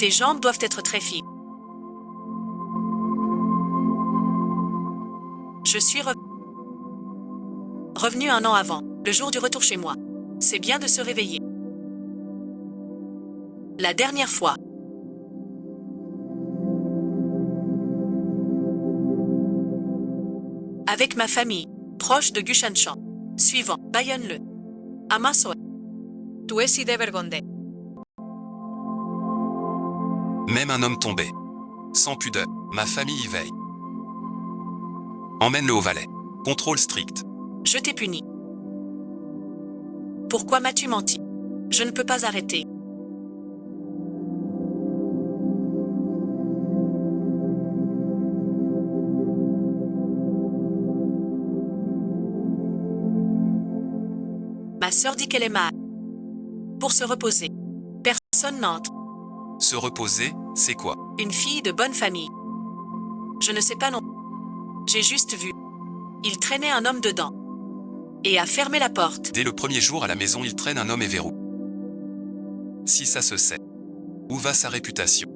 Tes jambes doivent être très fines. Je suis revenu un an avant, le jour du retour chez moi. C'est bien de se réveiller. La dernière fois. Avec ma famille, proche de Gushanshan. Suivant, Bayonne-le. Amaso. Tu es de vergonde. Même un homme tombé. Sans pudeur, ma famille y veille. Emmène-le au valet. Contrôle strict. Je t'ai puni. Pourquoi m'as-tu menti? Je ne peux pas arrêter. Ma sœur dit qu'elle est malade. Pour se reposer. Personne n'entre. Se reposer, c'est quoi? Une fille de bonne famille. Je ne sais pas non. J'ai juste vu. Il traînait un homme dedans. Et a fermé la porte. Dès le premier jour à la maison, il traîne un homme et verrou. Si ça se sait, où va sa réputation?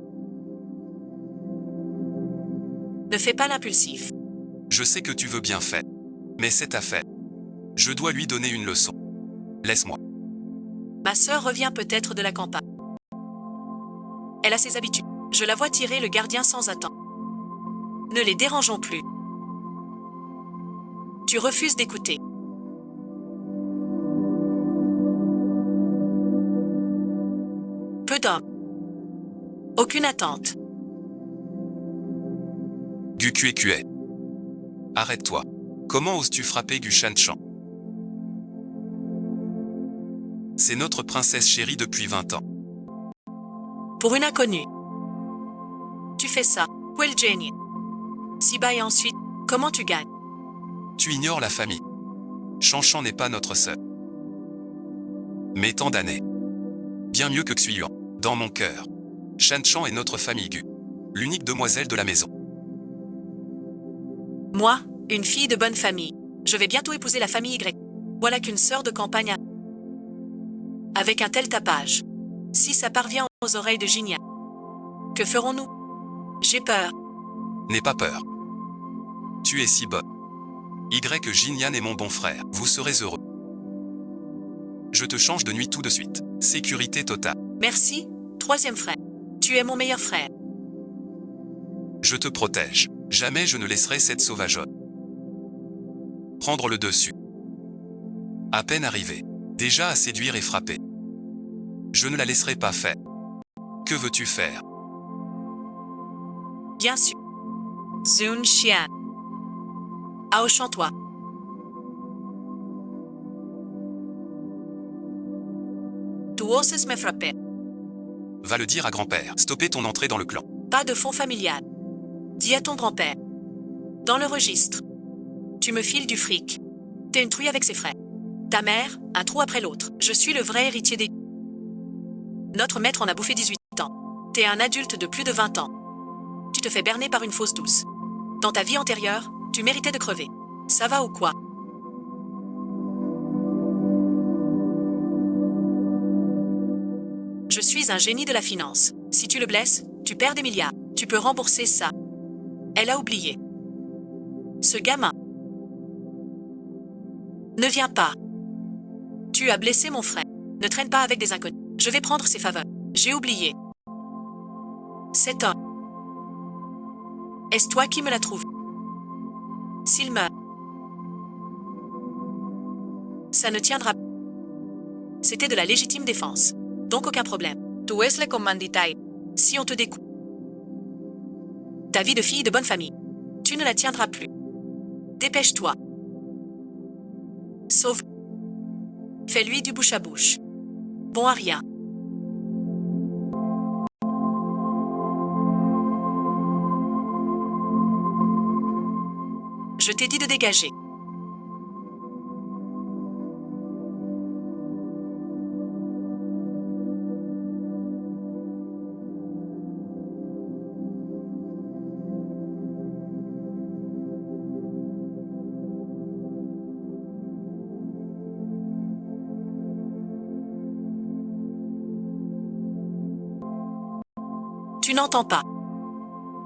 Ne fais pas l'impulsif. Je sais que tu veux bien faire. Mais c'est ta fête. Je dois lui donner une leçon. Laisse-moi. Ma sœur revient peut-être de la campagne. Elle a ses habitudes. Je la vois tirer le gardien sans attendre. Ne les dérangeons plus. Tu refuses d'écouter. Peu d'hommes. Aucune attente. Gukue. Arrête-toi. Comment oses-tu frapper Gushanshan? C'est notre princesse chérie depuis 20 ans. Pour une inconnue. Tu fais ça. Well, Jenny. Si bas et ensuite, comment tu gagnes? Tu ignores la famille. Shanshan n'est pas notre sœur. Mais tant d'années. Bien mieux que Xuyuan. Dans mon cœur. Shanshan est notre famille Gu. L'unique demoiselle de la maison. Moi, une fille de bonne famille. Je vais bientôt épouser la famille Y. Voilà qu'une sœur de campagne a... Avec un tel tapage. Si ça parvient aux oreilles de Jinya. Que ferons-nous? J'ai peur. N'aie pas peur. Tu es si bonne. Y Jinyan est mon bon frère. Vous serez heureux. Je te change de nuit tout de suite. Sécurité totale. Merci, troisième frère. Tu es mon meilleur frère. Je te protège. Jamais je ne laisserai cette sauvageonne prendre le dessus. À peine arrivée, déjà à séduire et frapper. Je ne la laisserai pas faire. Que veux-tu faire? Bien sûr. Zun Xian. Aochan-toi. Tu oses me frapper. Va le dire à grand-père. Stopper ton entrée dans le clan. Pas de fonds familial. Dis à ton grand-père. Dans le registre. Tu me files du fric. T'es une trouille avec ses frères. Ta mère, un trou après l'autre. Je suis le vrai héritier des... Notre maître en a bouffé 18 ans. T'es un adulte de plus de 20 ans. Tu te fais berner par une fausse douce. Dans ta vie antérieure, tu méritais de crever. Ça va ou quoi? Je suis un génie de la finance. Si tu le blesses, tu perds des milliards. Tu peux rembourser ça. Elle a oublié. Ce gamin. Ne viens pas. Tu as blessé mon frère. Ne traîne pas avec des inconnus. Je vais prendre ses faveurs. J'ai oublié. Cet homme. Est-ce toi qui me l'as trouvé? S'il meurt. Ça ne tiendra pas. C'était de la légitime défense. Donc aucun problème. Tu es le commanditaire. Si on te découpe. Ta vie de fille de bonne famille. Tu ne la tiendras plus. Dépêche-toi. Sauve. Fais-lui du bouche à bouche. Bon à rien. Je t'ai dit de dégager. Tu n'entends pas.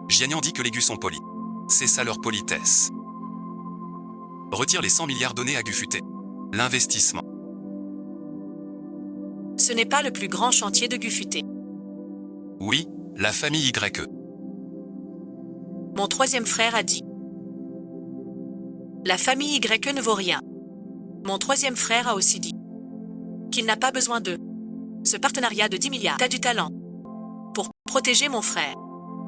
Jianian dit que les Gus sont polis. C'est ça leur politesse. Retire les 100 milliards donnés à Gufuté. L'investissement. Ce n'est pas le plus grand chantier de Gufuté. Oui, la famille YE. Mon troisième frère a dit. La famille YE ne vaut rien. Mon troisième frère a aussi dit qu'il n'a pas besoin d'eux. Ce partenariat de 10 milliards, t'as du talent. Pour protéger mon frère.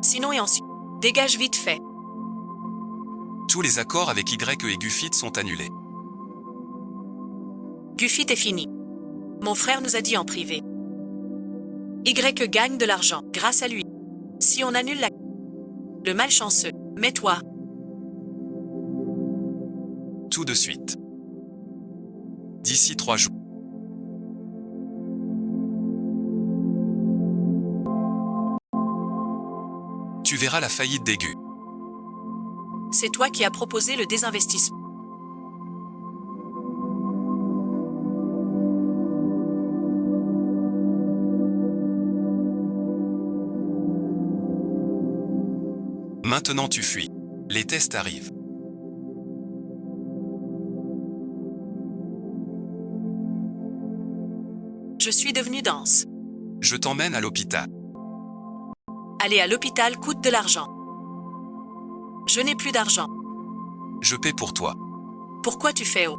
Sinon et ensuite, dégage vite fait. Tous les accords avec YE et Gufit sont annulés. Gufit est fini. Mon frère nous a dit en privé. YE gagne de l'argent grâce à lui. Si on annule le malchanceux, mets-toi. Tout de suite. D'ici 3 jours. Tu verras la faillite des Gus. C'est toi qui as proposé le désinvestissement. Maintenant tu fuis. Les tests arrivent. Je suis devenue dense. Je t'emmène à l'hôpital. Aller à l'hôpital coûte de l'argent. Je n'ai plus d'argent. Je paie pour toi. Pourquoi tu fais haut?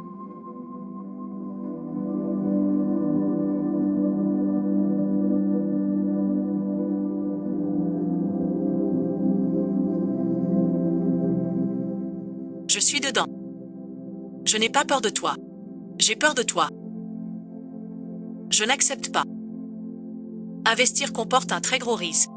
Je suis dedans. Je n'ai pas peur de toi. J'ai peur de toi. Je n'accepte pas. Investir comporte un très gros risque.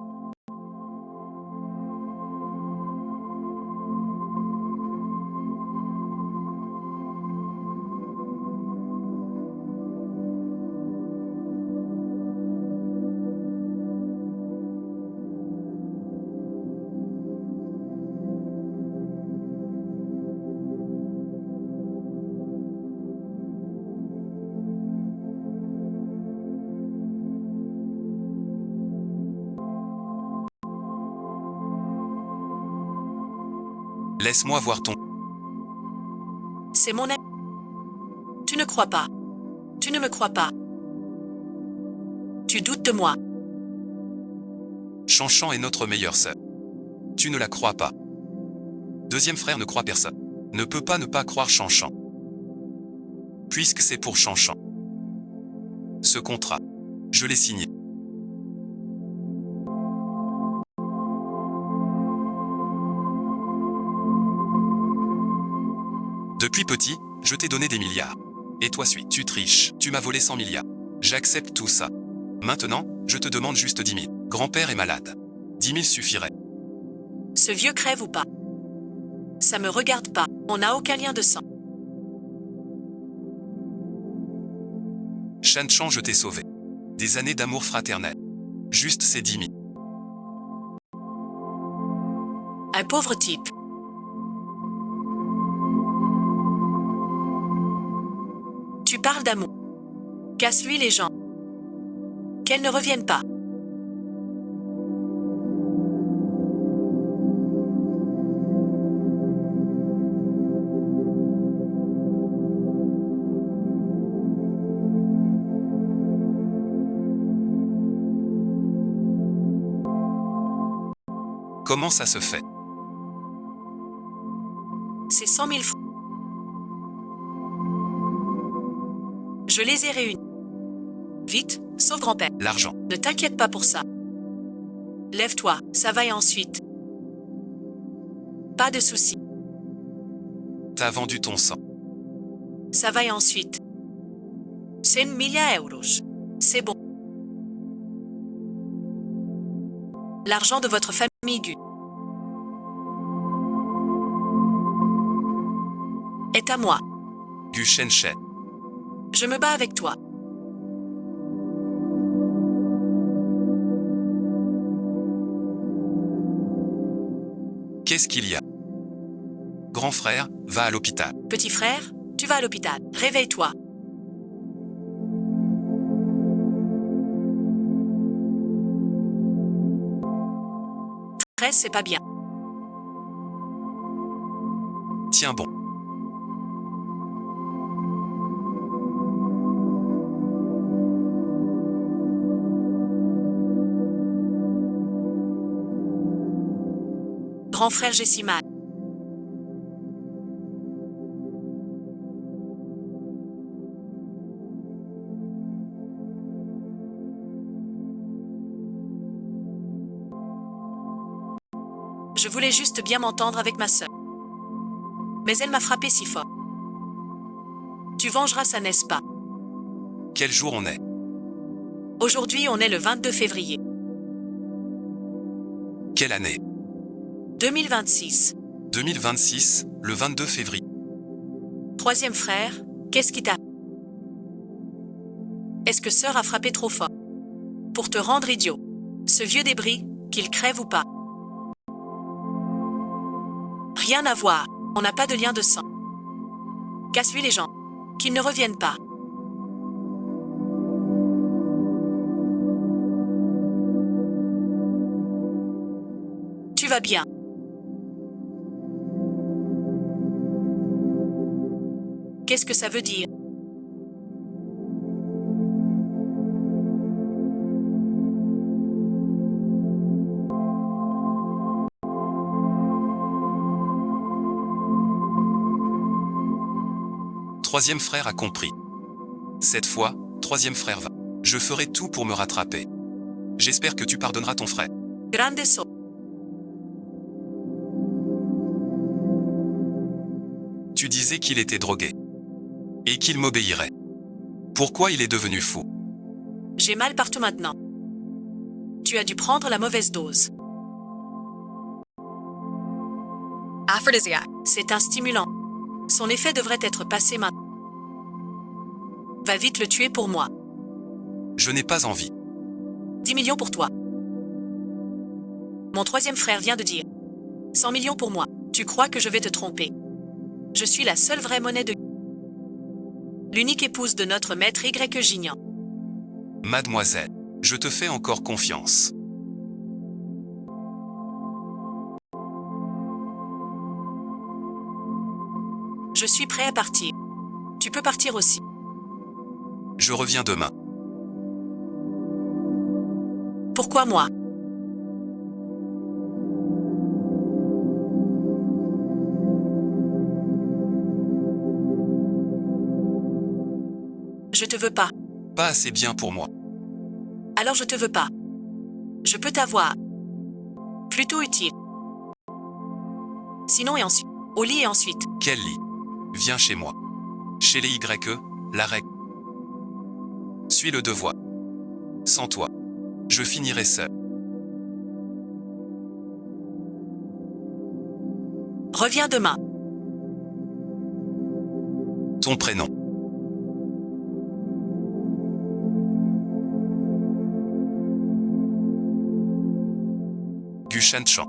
Laisse-moi voir ton... C'est mon ami. Tu ne crois pas. Tu ne me crois pas. Tu doutes de moi. Chanchan est notre meilleure sœur. Tu ne la crois pas. Deuxième frère ne croit personne. Ne peut pas ne pas croire Chanchan. Puisque c'est pour Chanchan. Ce contrat, je l'ai signé. Depuis petit, je t'ai donné des milliards. Et toi suis, tu triches, tu m'as volé 100 milliards. J'accepte tout ça. Maintenant, je te demande juste 10 000. Grand-père est malade. 10 000 suffirait. Ce vieux crève ou pas? Ça me regarde pas. On n'a aucun lien de sang. Shanchan, je t'ai sauvé. Des années d'amour fraternel. Juste ces 10 000. Un pauvre type. Tu parles d'amour. Casse-lui les gens. Qu'elle ne revienne pas. Comment ça se fait? C'est 100 000 francs. Je les ai réunis. Vite, sauf grand-père. L'argent. Ne t'inquiète pas pour ça. Lève-toi, ça va et ensuite. Pas de soucis. T'as vendu ton sang. Ça va et ensuite. 100 milliards euros. C'est bon. L'argent de votre famille Gu est à moi. Gu Shen. Je me bats avec toi. Qu'est-ce qu'il y a? Grand frère, va à l'hôpital. Petit frère, tu vas à l'hôpital. Réveille-toi. C'est pas bien. Tiens bon. Grand frère, j'ai si mal. Je voulais juste bien m'entendre avec ma sœur. Mais elle m'a frappé si fort. Tu vengeras ça, n'est-ce pas? Quel jour on est? Aujourd'hui, on est le 22 février. Quelle année? 2026. 2026, le 22 février. Troisième frère, qu'est-ce qui t'a... Est-ce que sœur a frappé trop fort? Pour te rendre idiot. Ce vieux débris, qu'il crève ou pas. Rien à voir, on n'a pas de lien de sang. Casse-lui les gens. Qu'ils ne reviennent pas. Tu vas bien. Qu'est-ce que ça veut dire? Troisième frère a compris. Cette fois, troisième frère va. Je ferai tout pour me rattraper. J'espère que tu pardonneras ton frère. Grande so. Tu disais qu'il était drogué. Et qu'il m'obéirait. Pourquoi il est devenu fou? J'ai mal partout maintenant. Tu as dû prendre la mauvaise dose. Aphrodisiac. C'est un stimulant. Son effet devrait être passé maintenant. Va vite le tuer pour moi. Je n'ai pas envie. 10 millions pour toi. Mon troisième frère vient de dire 100 millions pour moi. Tu crois que je vais te tromper? Je suis la seule vraie monnaie de... L'unique épouse de notre maître Y. Gignan. Mademoiselle, je te fais encore confiance. Je suis prêt à partir. Tu peux partir aussi. Je reviens demain. Pourquoi moi? Je te veux pas. Pas assez bien pour moi. Alors je te veux pas. Je peux t'avoir. Plutôt utile. Sinon et ensuite. Au lit et ensuite. Quel lit? Viens chez moi. Chez les YE, la règle. Suis le devoir. Sans toi, je finirai seul. Reviens demain. Ton prénom. Gu Shanchan.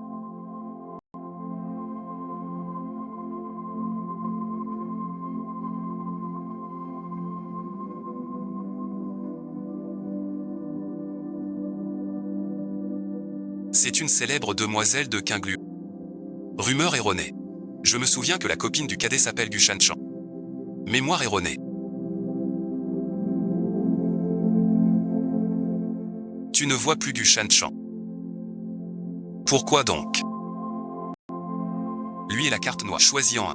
C'est une célèbre demoiselle de Qinglu. Rumeur erronée. Je me souviens que la copine du cadet s'appelle Gu Shanchan. Mémoire erronée. Tu ne vois plus Gu Shanchan. Pourquoi donc? Lui et la carte noire, choisis en un.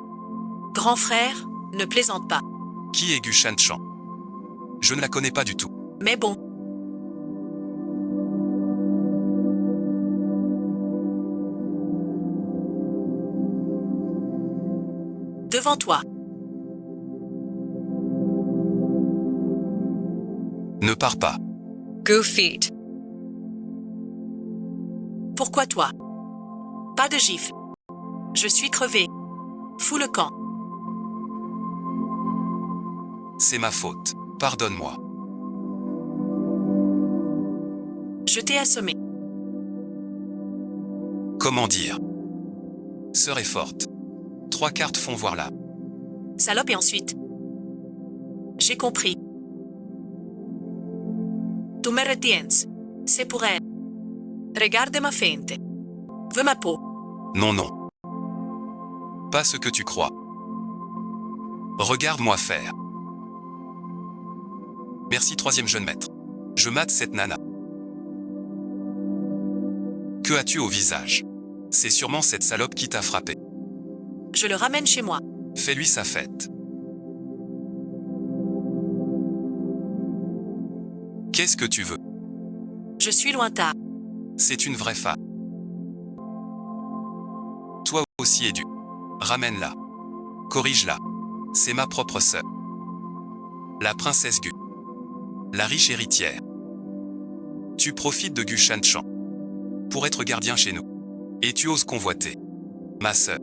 Grand frère, ne plaisante pas. Qui est Gu Shanchan? Je ne la connais pas du tout. Mais bon. Devant toi. Ne pars pas. Go feet. Pourquoi toi? Pas de gifle. Je suis crevé. Fous le camp. C'est ma faute. Pardonne-moi. Je t'ai assommé. Comment dire? Sœur est forte. 3 cartes font voir là. Salope et ensuite. J'ai compris. Tu me retiens. C'est pour elle. Regarde ma fente. Veux ma peau. Non, non. Pas ce que tu crois. Regarde-moi faire. Merci troisième jeune maître. Je mate cette nana. Que as-tu au visage? C'est sûrement cette salope qui t'a frappé. Je le ramène chez moi. Fais-lui sa fête. Qu'est-ce que tu veux? Je suis lointain. C'est une vraie femme. Toi aussi Edu. Ramène-la. Corrige-la. C'est ma propre sœur. La princesse Gu. La riche héritière. Tu profites de Gu Shanchan pour être gardien chez nous. Et tu oses convoiter ma sœur.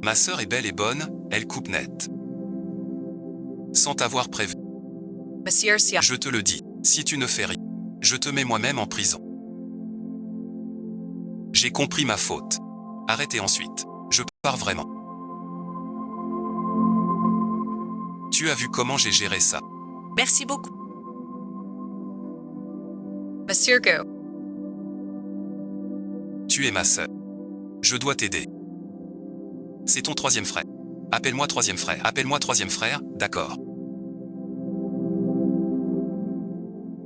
Ma sœur est belle et bonne, elle coupe net. Sans t'avoir prévu. Monsieur Sia. Je te le dis, si tu ne fais rien, je te mets moi-même en prison. J'ai compris ma faute. Arrêtez ensuite. Je pars vraiment. Tu as vu comment j'ai géré ça? Merci beaucoup. Monsieur Gu. Tu es ma sœur. Je dois t'aider. C'est ton troisième frère. Appelle-moi troisième frère. Appelle-moi troisième frère, d'accord.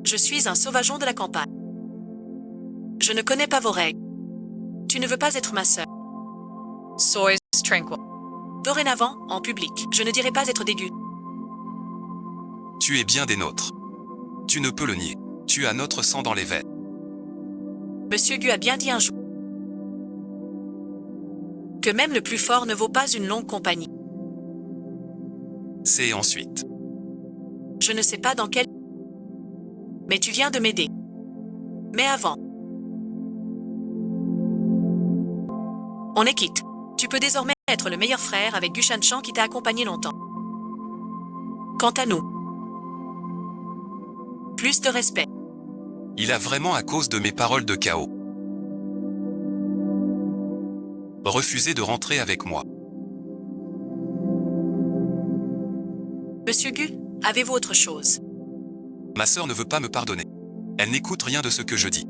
Je suis un sauvageon de la campagne. Je ne connais pas vos règles. Tu ne veux pas être ma sœur. Sois tranquille. Dorénavant, en public, je ne dirai pas être dégueu. Tu es bien des nôtres. Tu ne peux le nier. Tu as notre sang dans les veines. Monsieur Gu a bien dit un jour que même le plus fort ne vaut pas une longue compagnie. C'est ensuite. Je ne sais pas dans quel... Mais tu viens de m'aider. Mais avant... On est quitte. Tu peux désormais être le meilleur frère avec Gu Shanchan qui t'a accompagné longtemps. Quant à nous... Plus de respect. Il a vraiment à cause de mes paroles de chaos refusé de rentrer avec moi. Monsieur Gu, avez-vous autre chose? Ma sœur ne veut pas me pardonner. Elle n'écoute rien de ce que je dis.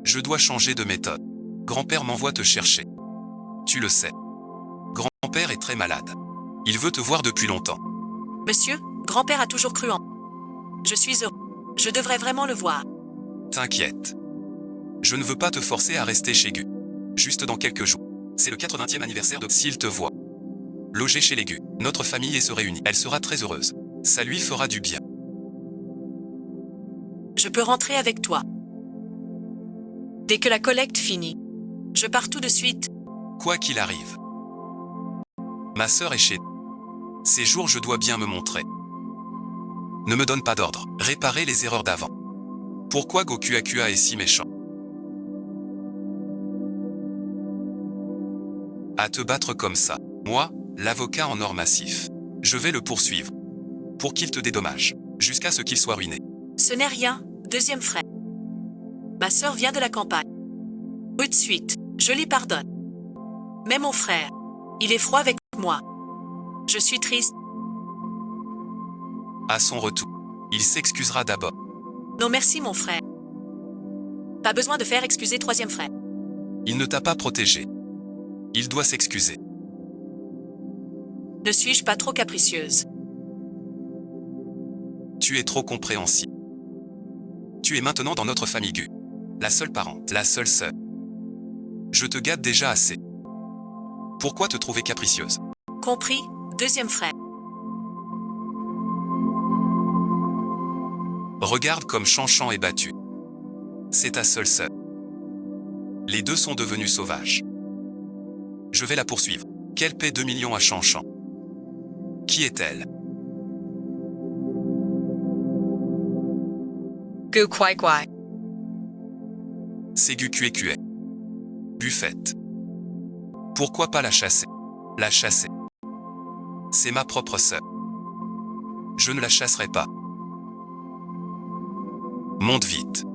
Je dois changer de méthode. Grand-père m'envoie te chercher. Tu le sais. Grand-père est très malade. Il veut te voir depuis longtemps. Monsieur, grand-père a toujours cru en... Je suis heureux. Je devrais vraiment le voir. T'inquiète. Je ne veux pas te forcer à rester chez Gu. Juste dans quelques jours. C'est le 80e anniversaire de... S'il te voit loger chez les Gu, notre famille se réunit. Elle sera très heureuse. Ça lui fera du bien. Je peux rentrer avec toi. Dès que la collecte finit. Je pars tout de suite. Quoi qu'il arrive. Ma sœur est chez... Ces jours je dois bien me montrer. Ne me donne pas d'ordre. Réparer les erreurs d'avant. Pourquoi Goku Akua est si méchant? À te battre comme ça. Moi, l'avocat en or massif. Je vais le poursuivre. Pour qu'il te dédommage. Jusqu'à ce qu'il soit ruiné. Ce n'est rien, deuxième frère. Ma sœur vient de la campagne. Tout de suite, je lui pardonne. Mais mon frère, il est froid avec moi. Je suis triste. À son retour, il s'excusera d'abord. Non merci mon frère. Pas besoin de faire excuser troisième frère. Il ne t'a pas protégé. Il doit s'excuser. Ne suis-je pas trop capricieuse? Tu es trop compréhensible. Tu es maintenant dans notre famille Gu. La seule parente, la seule sœur. Je te gâte déjà assez. Pourquoi te trouver capricieuse? Compris, deuxième frère. Regarde comme Shanchan est battu. C'est ta seule sœur. Les deux sont devenus sauvages. Je vais la poursuivre. Qu'elle paie 2 millions à Shanchan. Qui est-elle? Gu Kwai Kwai. C'est Gu Kue Kue. Buffette. Pourquoi pas la chasser? La chasser. C'est ma propre sœur. Je ne la chasserai pas. Monte vite.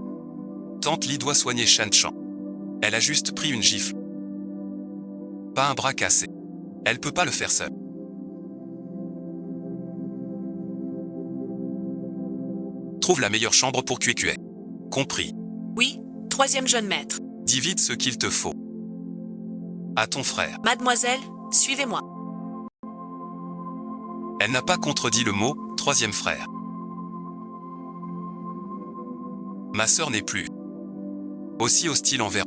Tante Li doit soigner Shanchan. Elle a juste pris une gifle. Pas un bras cassé. Elle peut pas le faire seule. Trouve la meilleure chambre pour Kue Kue. Compris. Oui, troisième jeune maître. Dis vite ce qu'il te faut. À ton frère. Mademoiselle, suivez-moi. Elle n'a pas contredit le mot « troisième frère ». Ma sœur n'est plus aussi hostile envers.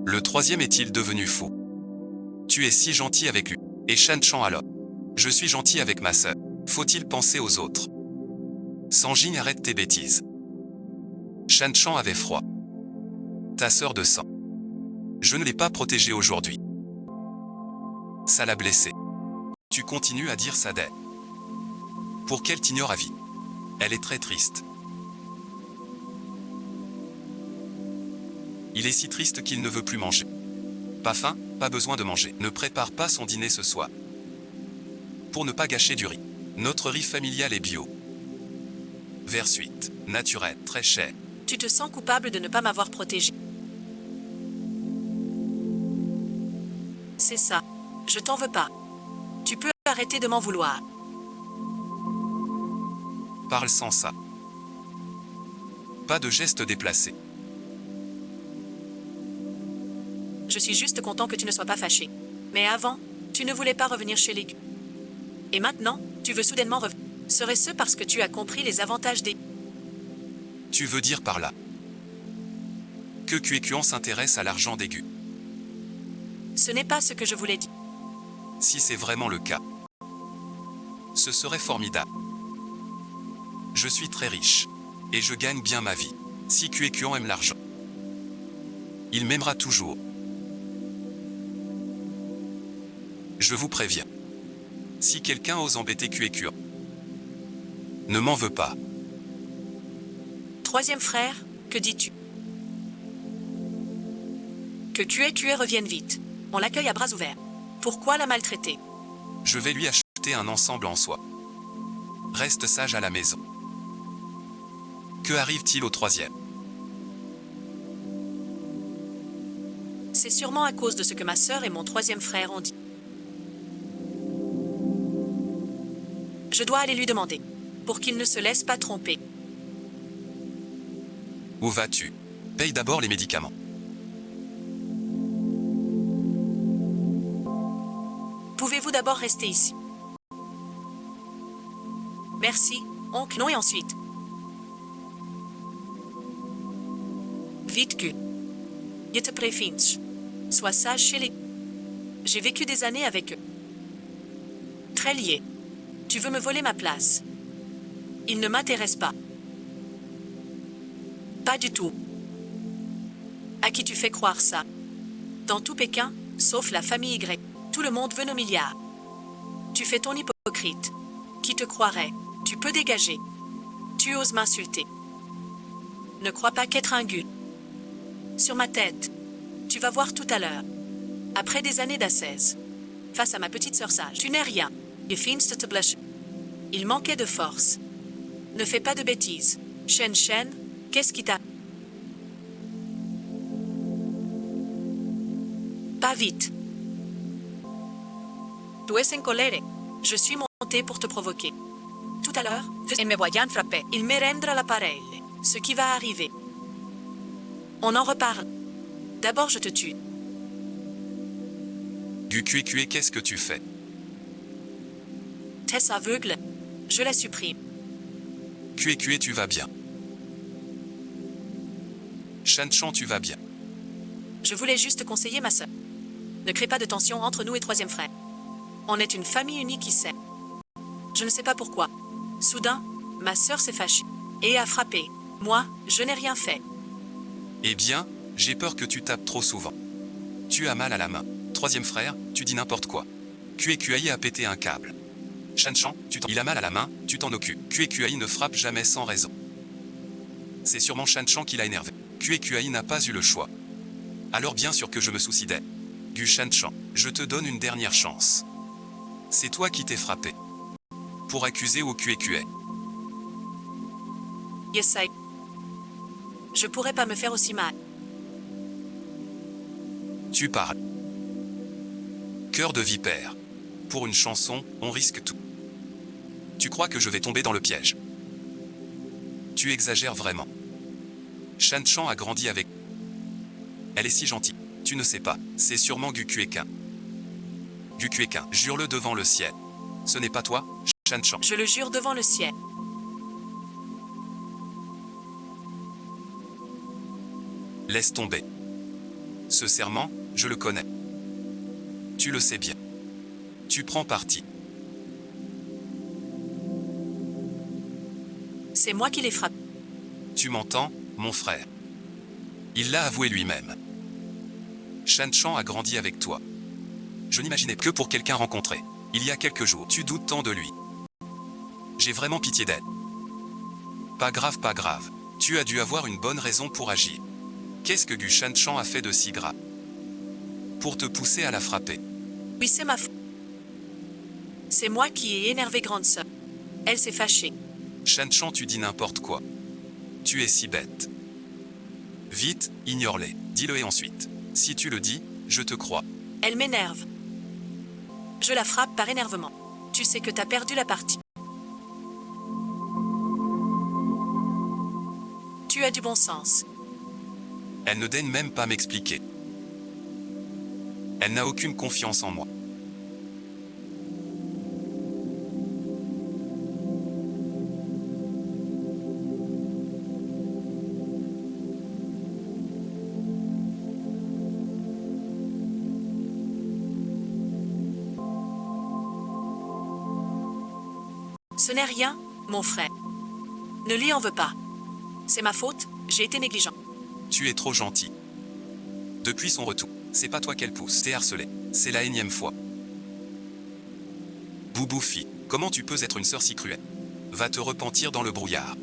Le troisième est-il devenu fou? Tu es si gentil avec lui. Et Shan Chan alors. Je suis gentil avec ma sœur. Faut-il penser aux autres? Sanjing, arrête tes bêtises. Shan Chan avait froid. Ta sœur de sang. Je ne l'ai pas protégée aujourd'hui. Ça l'a blessée. Tu continues à dire ça d'elle. Pour qu'elle t'ignore à vie. Elle est très triste. Il est si triste qu'il ne veut plus manger. Pas faim, pas besoin de manger. Ne prépare pas son dîner ce soir. Pour ne pas gâcher du riz. Notre riz familial est bio. Vers 8. Naturel, très cher. Tu te sens coupable de ne pas m'avoir protégé. C'est ça. Je t'en veux pas. Tu peux arrêter de m'en vouloir. Parle sans ça. Pas de gestes déplacés. Je suis juste content que tu ne sois pas fâché. Mais avant, tu ne voulais pas revenir chez les Gu. Et maintenant, tu veux soudainement revenir. Serait-ce parce que tu as compris les avantages des... Tu veux dire par là que Kuekuan s'intéresse à l'argent des Gu. Ce n'est pas ce que je voulais dire. Si c'est vraiment le cas, ce serait formidable. Je suis très riche. Et je gagne bien ma vie. Si Kuekuan aime l'argent, il m'aimera toujours. Je vous préviens. Si quelqu'un ose embêter Kuekuan, ne m'en veux pas. Troisième frère, que dis-tu? Que Kuekue revienne vite. On l'accueille à bras ouverts. Pourquoi la maltraiter? Je vais lui acheter un ensemble en soie. Reste sage à la maison. Que arrive-t-il au troisième? C'est sûrement à cause de ce que ma sœur et mon troisième frère ont dit. Je dois aller lui demander, pour qu'il ne se laisse pas tromper. Où vas-tu? Paye d'abord les médicaments. Pouvez-vous d'abord rester ici? Merci, oncle. Non, et ensuite. Vite que. Je te préfins. Sois sage chez les... J'ai vécu des années avec eux. Très lié. Tu veux me voler ma place. Il ne m'intéresse pas. Pas du tout. À qui tu fais croire ça? Dans tout Pékin, sauf la famille Y, tout le monde veut nos milliards. Tu fais ton hypocrite. Qui te croirait? Tu peux dégager. Tu oses m'insulter. Ne crois pas qu'être un gu. Sur ma tête. Tu vas voir tout à l'heure. Après des années d'ascèse. Face à ma petite sœur sage. Tu n'es rien. Il finst te blush. Il manquait de force. Ne fais pas de bêtises. Shen Shen, qu'est-ce qui t'a... Pas vite. Tu es en colère. Je suis monté pour te provoquer. Tout à l'heure, Et me voyant frapper. il me rendra l'appareil. Ce qui va arriver. On en reparle. D'abord, je te tue. Gu Kuekue, qu'est-ce que tu fais? T'es aveugle. Je la supprime. Kuekue, tu vas bien. Shan Chan, tu vas bien. Je voulais juste conseiller ma sœur. Ne crée pas de tension entre nous et troisième frère. On est une famille unie qui s'aime. Je ne sais pas pourquoi. Soudain, ma sœur s'est fâchée et a frappé. Moi, je n'ai rien fait. Eh bien, j'ai peur que tu tapes trop souvent. Tu as mal à la main. Troisième frère, tu dis n'importe quoi. Kuekuai a pété un câble. Shan Chan, il a mal à la main, tu t'en occupes. Kuekuai ne frappe jamais sans raison. C'est sûrement Shan Chan qui l'a énervé. Kuekuai n'a pas eu le choix. Alors bien sûr que je me soucie d'elle. Gu Shan Chan, je te donne une dernière chance. C'est toi qui t'es frappé. Pour accuser au Kuekue. Yes, I... Je pourrais pas me faire aussi mal. Tu parles. Cœur de vipère. Pour une chanson, on risque tout. Tu crois que je vais tomber dans le piège? Tu exagères vraiment. Shan Chan a grandi avec... Elle est si gentille. Tu ne sais pas, c'est sûrement Gukuekin. Gukuekin, jure-le devant le ciel. Ce n'est pas toi, Shanchan. Je le jure devant le ciel. Laisse tomber. Ce serment, je le connais. Tu le sais bien. Tu prends parti. C'est moi qui l'ai frappé. Tu m'entends, mon frère? Il l'a avoué lui-même. Shanchan a grandi avec toi. Je n'imaginais que pour quelqu'un rencontré. Il y a quelques jours, tu doutes tant de lui. J'ai vraiment pitié d'elle. Pas grave, pas grave. Tu as dû avoir une bonne raison pour agir. Qu'est-ce que Gu Shanchan a fait de si grave pour te pousser à la frapper? Oui, c'est ma faute. C'est moi qui ai énervé grande sœur. Elle s'est fâchée. Shanchan, tu dis n'importe quoi. Tu es si bête. Vite, ignore-les. Dis-le et ensuite. Si tu le dis, je te crois. Elle m'énerve. Je la frappe par énervement. Tu sais que t'as perdu la partie. Tu as du bon sens. Elle ne daigne même pas m'expliquer. Elle n'a aucune confiance en moi. Ce n'est rien, mon frère. Ne lui en veux pas. C'est ma faute, j'ai été négligent. Tu es trop gentil. Depuis son retour, c'est pas toi qu'elle pousse, t'es harcelé. C'est la énième fois. Bouboufi, comment tu peux être une sœur si cruelle? Va te repentir dans le brouillard.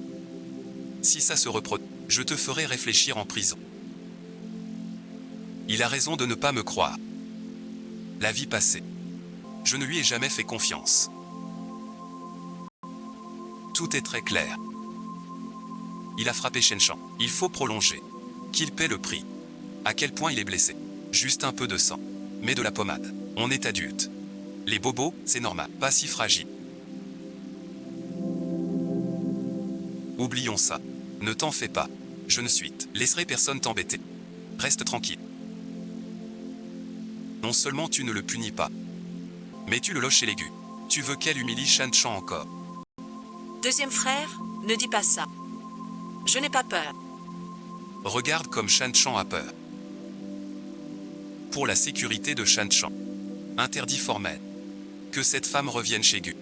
Si ça se reproduit, je te ferai réfléchir en prison. Il a raison de ne pas me croire. La vie passée. Je ne lui ai jamais fait confiance. Tout est très clair. Il a frappé Shanchan. Il faut prolonger. Qu'il paie le prix. À quel point il est blessé. Juste un peu de sang. Mais de la pommade. On est adulte. Les bobos, c'est normal. Pas si fragile. Oublions ça. Ne t'en fais pas. Je ne suis. Laisserai personne t'embêter. Reste tranquille. Non seulement tu ne le punis pas, mais tu le loges chez les Gu. Tu veux qu'elle humilie Shanchan encore? Deuxième frère, ne dis pas ça. Je n'ai pas peur. Regarde comme Shanchan a peur. Pour la sécurité de Shanchan. Interdit formel. Que cette femme revienne chez Gu.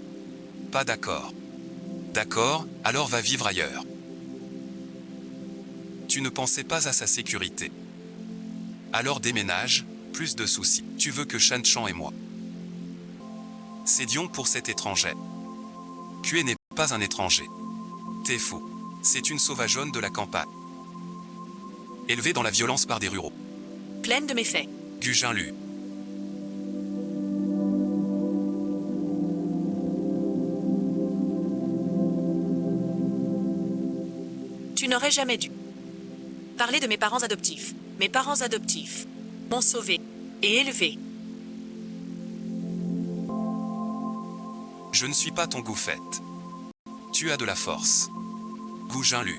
Pas d'accord. D'accord, alors va vivre ailleurs. Tu ne pensais pas à sa sécurité. Alors déménage, plus de soucis. Tu veux que Shanchan et moi cédions pour cette étrangère. Kue n'est pas un étranger. T'es fou. C'est une sauvageonne de la campagne. Élevée dans la violence par des ruraux. Pleine de méfaits. Gujin Lu. Tu n'aurais jamais dû parler de mes parents adoptifs. Mes parents adoptifs m'ont sauvé et élevé. Je ne suis pas ton goufette. Tu as de la force. Gujin Lu.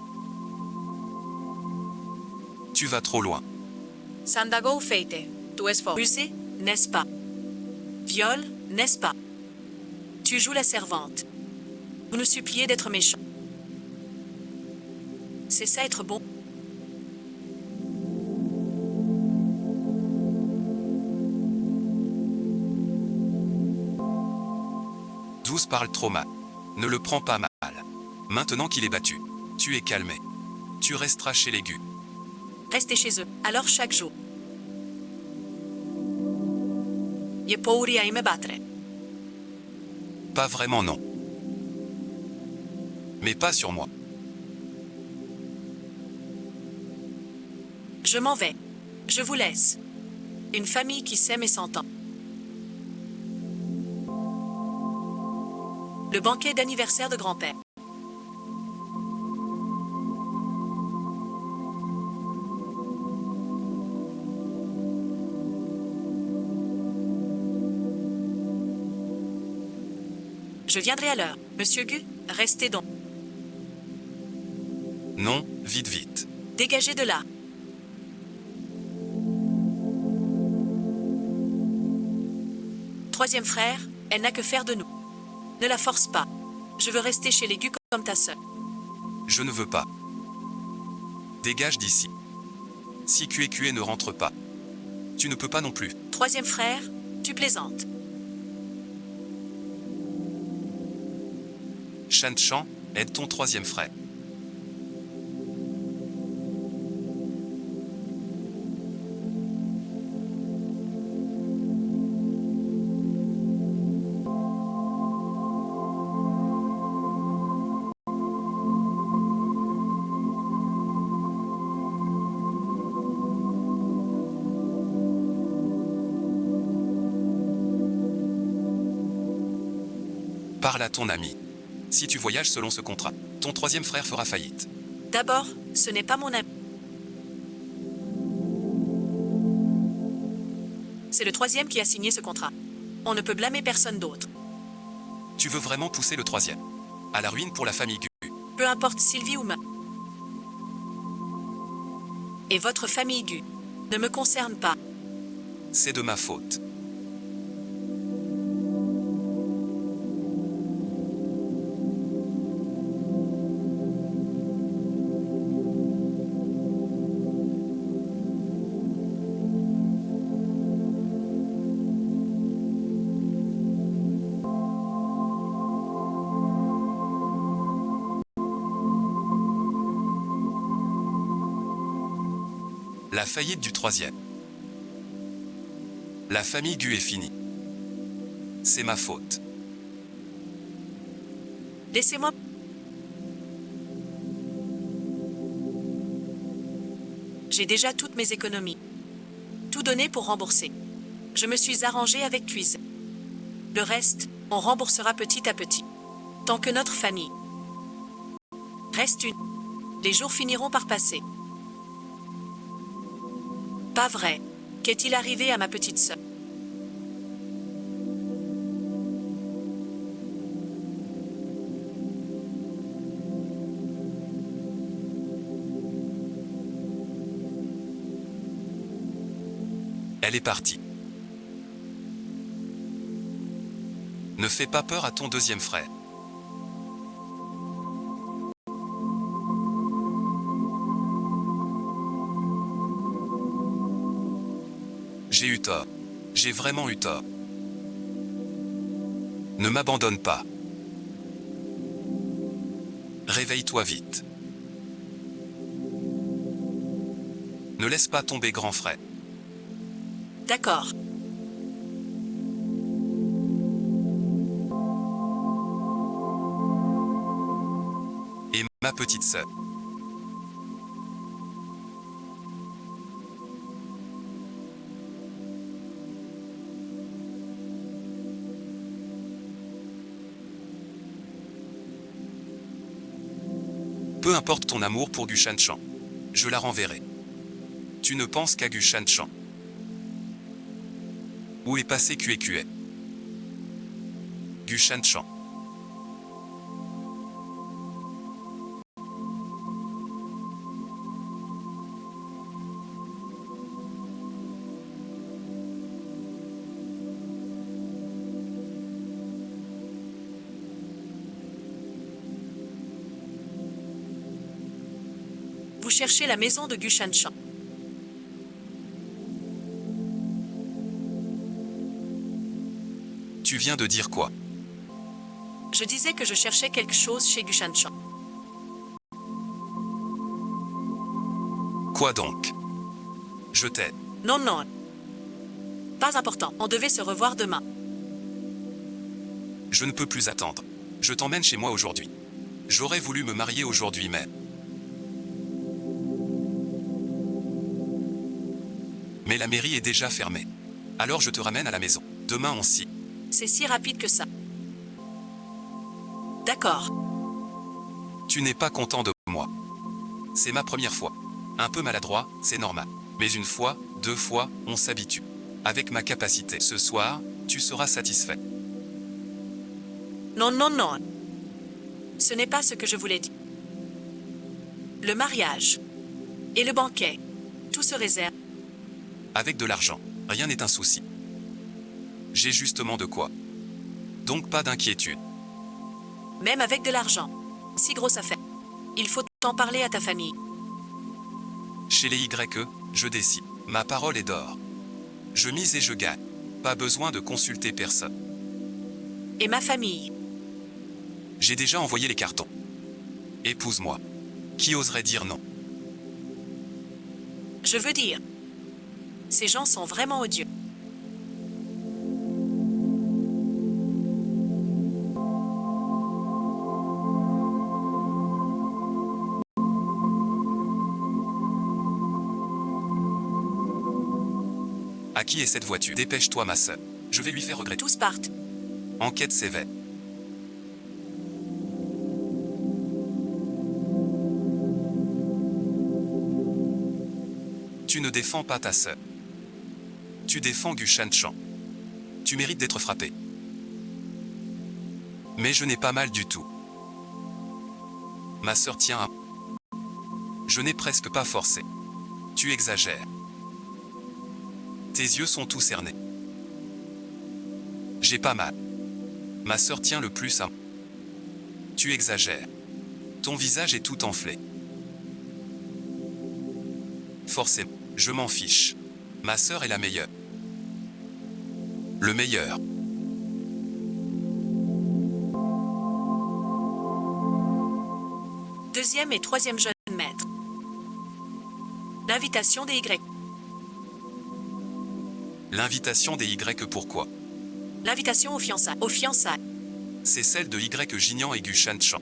Tu vas trop loin. Sandago feite, tu es faux. Rusé, n'est-ce pas? Viol, n'est-ce pas? Tu joues la servante. Vous nous suppliez d'être méchants. C'est ça être bon? Douce parle trop mal. Ne le prends pas mal. Maintenant qu'il est battu, tu es calmé. Tu resteras chez les Gu. Restez chez eux, alors chaque jour. J'ai paura à me battre. Pas vraiment non. Mais pas sur moi. Je m'en vais. Je vous laisse. Une famille qui s'aime et s'entend. Le banquet d'anniversaire de grand-père. Je viendrai à l'heure. Monsieur Gu, restez donc. Non, vite vite. Dégagez de là. Troisième frère, elle n'a que faire de nous. Ne la force pas. Je veux rester chez les Gu comme ta sœur. Je ne veux pas. Dégage d'ici. Si QQ ne rentre pas. Tu ne peux pas non plus. Troisième frère, tu plaisantes. Shan Chan, aide ton troisième frère. Parle à ton ami. Si tu voyages selon ce contrat, ton troisième frère fera faillite. D'abord, ce n'est pas mon ami. C'est le troisième qui a signé ce contrat. On ne peut blâmer personne d'autre. Tu veux vraiment pousser le troisième à la ruine pour la famille Gu. Peu importe Sylvie ou ma. Et votre famille Gu ne me concerne pas. C'est de ma faute. La faillite du troisième. La famille Gu est finie. C'est ma faute. Laissez-moi. J'ai déjà toutes mes économies. Tout donné pour rembourser. Je me suis arrangé avec Cuise. Le reste, on remboursera petit à petit. Tant que notre famille reste une. Les jours finiront par passer. Pas vrai. Qu'est-il arrivé à ma petite sœur? Elle est partie. Ne fais pas peur à ton deuxième frère. J'ai eu tort. J'ai vraiment eu tort. Ne m'abandonne pas. Réveille-toi vite. Ne laisse pas tomber grand frère. D'accord. Et ma petite sœur. Peu importe ton amour pour Gu Shanchan, je la renverrai. Tu ne penses qu'à Gu Shanchan. Où est passé QQ? Gu Shanchan. Vous cherchez la maison de Gu Shanchan. Tu viens de dire quoi? Je disais que je cherchais quelque chose chez Gu Shanchan. Quoi donc? Je t'aide. Non, non. Pas important. On devait se revoir demain. Je ne peux plus attendre. Je t'emmène chez moi aujourd'hui. J'aurais voulu me marier aujourd'hui même. Mais la mairie est déjà fermée. Alors je te ramène à la maison. Demain on s'y. C'est si rapide que ça. D'accord. Tu n'es pas content de moi. C'est ma première fois. Un peu maladroit, c'est normal. Mais une fois, deux fois, on s'habitue. Avec ma capacité, ce soir, tu seras satisfait. Non, non, non. Ce n'est pas ce que je voulais dire. Le mariage et le banquet, tout se réserve. Avec de l'argent, rien n'est un souci. J'ai justement de quoi. Donc pas d'inquiétude. Même avec de l'argent. Si grosse affaire. Il faut en parler à ta famille. Chez les YE, je décide. Ma parole est d'or. Je mise et je gagne. Pas besoin de consulter personne. Et ma famille. J'ai déjà envoyé les cartons. Épouse-moi. Qui oserait dire non? Je veux dire. Ces gens sont vraiment odieux. À qui est cette voiture? Dépêche-toi, ma sœur. Je vais lui faire regretter. Tous partent. Enquête sévère. Tu ne défends pas ta sœur. Tu défends Gu Shanchan. Tu mérites d'être frappé. Mais je n'ai pas mal du tout. Ma sœur tient à... Je n'ai presque pas forcé. Tu exagères. Tes yeux sont tout cernés. J'ai pas mal. Ma sœur tient le plus à... Tu exagères. Ton visage est tout enflé. Forcément, je m'en fiche. Ma sœur est la meilleure. Le meilleur. Deuxième et troisième jeune maître. L'invitation des Y. L'invitation des Y pourquoi? L'invitation aux fiançailles. Aux fiançailles. C'est celle de Y Gignan et Gu Shanchan.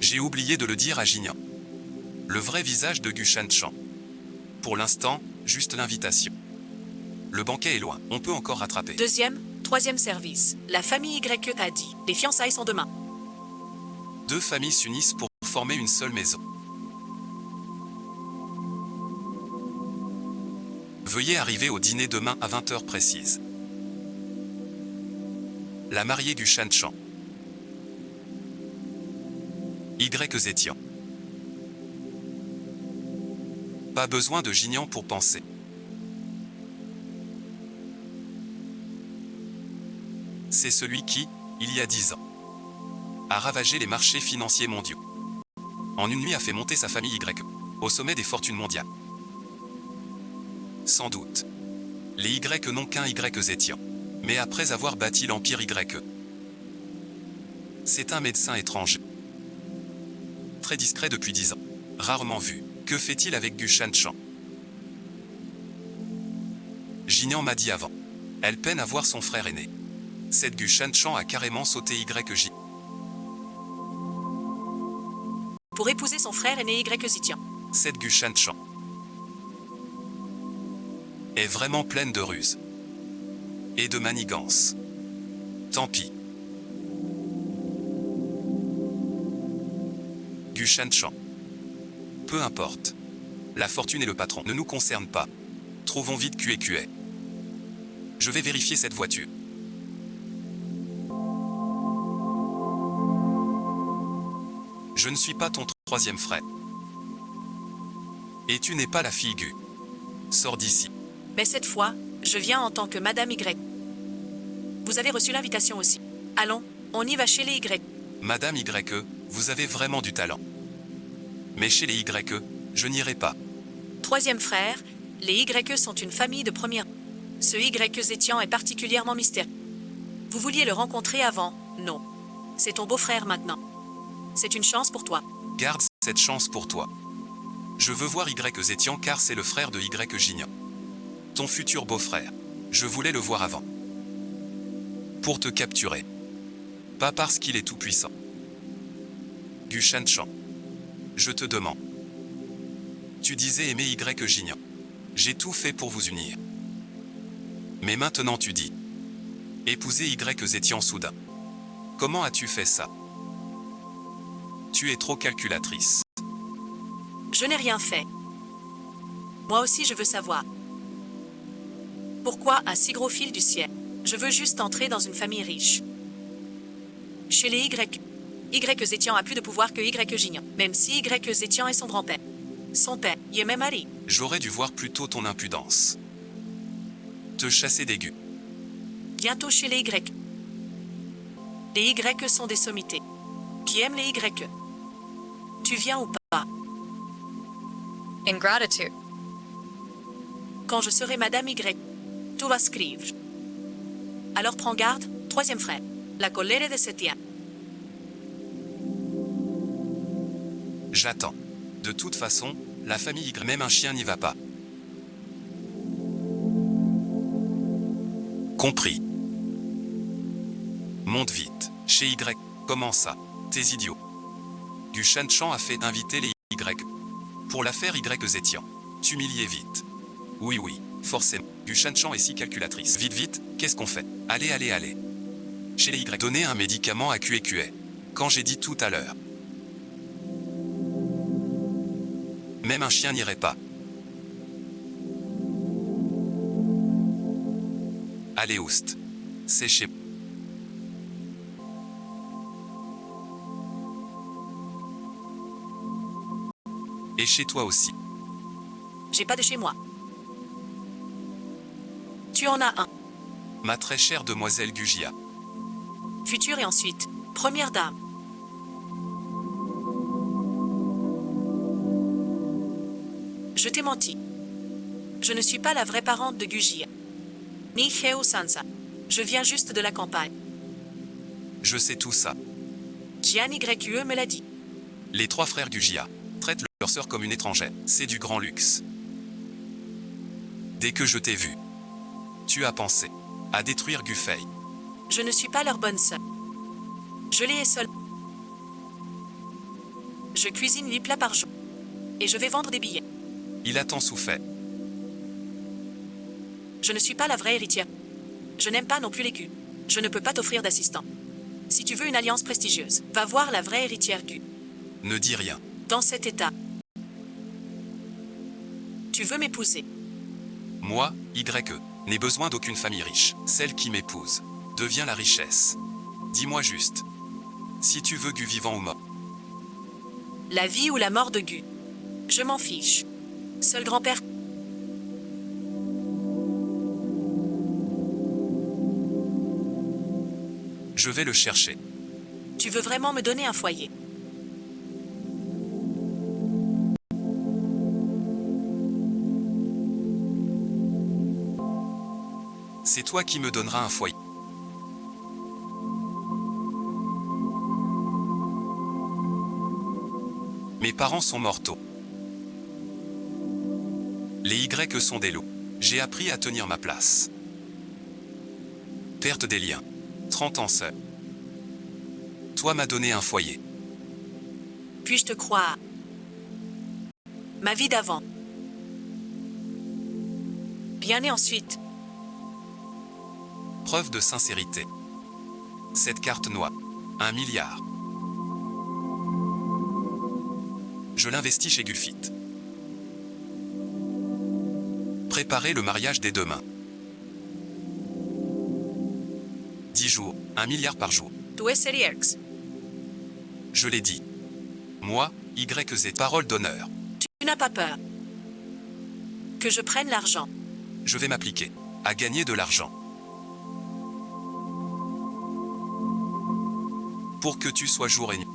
J'ai oublié de le dire à Gignan. Le vrai visage de Gu Shanchan. Pour l'instant, juste l'invitation. Le banquet est loin, on peut encore rattraper. Deuxième, troisième service. La famille Y a dit. Les fiançailles sont demain. Deux familles s'unissent pour former une seule maison. Veuillez arriver au dîner demain à 20h précise. La mariée Gu Shanchan. Y Zetian. Pas besoin de Gignan pour penser. C'est celui qui, il y a 10 ans, a ravagé les marchés financiers mondiaux. En une nuit a fait monter sa famille Y, au sommet des fortunes mondiales. Sans doute. Les Y n'ont qu'un Y Zetian. Mais après avoir bâti l'empire Y. C'est un médecin étranger. Très discret depuis 10 ans. Rarement vu. Que fait-il avec Gu Shanchan? Gignan m'a dit avant. Elle peine à voir son frère aîné. Cette Gu Shanchan a carrément sauté YJ. Pour épouser son frère aîné Y Zetian. Cette Gu Shanchan est vraiment pleine de ruses. Et de manigances. Tant pis. Gu Shanchan. Peu importe. La fortune et le patron ne nous concernent pas. Trouvons vite QEQA. Je vais vérifier cette voiture. Je ne suis pas ton troisième frère. Et tu n'es pas la fille Gu. Sors d'ici. Mais cette fois, je viens en tant que Madame Y. Vous avez reçu l'invitation aussi. Allons, on y va chez les Y. Madame YE, vous avez vraiment du talent. Mais chez les YE, je n'irai pas. Troisième frère, les Y sont une famille de première. Ce Y Zetian est particulièrement mystérieux. Vous vouliez le rencontrer avant? Non. C'est ton beau-frère maintenant. C'est une chance pour toi. Garde cette chance pour toi. Je veux voir Y Zetian car c'est le frère de Y Gignan. Ton futur beau-frère. Je voulais le voir avant. Pour te capturer. Pas parce qu'il est tout-puissant. Gu Shanchan. Je te demande. Tu disais aimer Y Gignan. J'ai tout fait pour vous unir. Mais maintenant tu dis. Épouser Y Zetian soudain. Comment as-tu fait ça? Tu es trop calculatrice. Je n'ai rien fait. Moi aussi je veux savoir. Pourquoi un si gros fil du ciel? Je veux juste entrer dans une famille riche. Chez les Y Zetian a plus de pouvoir que Y Gignan, même si Y Zetian est son grand-père. Son père, Yememari. J'aurais dû voir plutôt ton impudence. Te chasser des gus. Bientôt chez les Y. Les Y sont des sommités. Qui aiment les Y. Tu viens ou pas? Ingratitude. Quand je serai Madame Y, tu vas scrivere. Alors prends garde, troisième frère. La colère de Setien. J'attends. De toute façon, la famille Y, même un chien n'y va pas. Compris. Monte vite. Chez Y. Comment ça? T'es idiot. Du Shanchan a fait inviter les Y. Pour l'affaire Y Zétian. T'humilier vite. Oui, forcément. Du Shanchan est si calculatrice. Vite, qu'est-ce qu'on fait? Allez. Chez les Y. Donner un médicament à QEQA. Quand j'ai dit tout à l'heure. Même un chien n'irait pas. Allez, oust. C'est chez... Et chez toi aussi. J'ai pas de chez moi. Tu en as un. Ma très chère demoiselle Gugia. Future et ensuite, première dame. Je t'ai menti. Je ne suis pas la vraie parente de Gugia. Ni Heo Sansa. Je viens juste de la campagne. Je sais tout ça. Jian YQE me l'a dit. Les 3 frères Gugia traitent leur sœur comme une étrangère. C'est du grand luxe. Dès que je t'ai vu, tu as pensé à détruire Gufei. Je ne suis pas leur bonne sœur. Je les ai seule. Je cuisine 8 plats par jour. Et je vais vendre des billets. Il a tant souffert. Je ne suis pas la vraie héritière. Je n'aime pas non plus les Gu. Je ne peux pas t'offrir d'assistant. Si tu veux une alliance prestigieuse, va voir la vraie héritière Gu. Ne dis rien. Dans cet état. Tu veux m'épouser. Moi, YE, n'ai besoin d'aucune famille riche. Celle qui m'épouse devient la richesse. Dis-moi juste. Si tu veux Gu vivant ou mort. La vie ou la mort de Gu. Je m'en fiche. Seul grand-père. Je vais le chercher. Tu veux vraiment me donner un foyer. C'est toi qui me donneras un foyer. Mes parents sont mortaux. Les Y sont des loups. J'ai appris à tenir ma place. Perte des liens. 30 ans seul. Toi m'as donné un foyer. Puis-je te croire? Ma vie d'avant. Bien et ensuite. Preuve de sincérité. Cette carte noire. 1 milliard. Je l'investis chez Gulfit. Préparer le mariage des 2 mains. 10 jours, 1 milliard par jour. Tu es sérieuse. Je l'ai dit. Moi, YZ, parole d'honneur. Tu n'as pas peur. Que je prenne l'argent. Je vais m'appliquer à gagner de l'argent. Pour que tu sois jour et nuit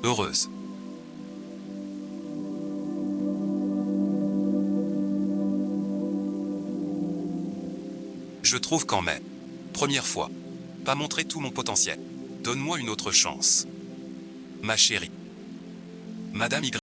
heureuse. Je trouve qu'en mai, première fois, pas montrer tout mon potentiel. Donne-moi une autre chance. Ma chérie. Madame Y.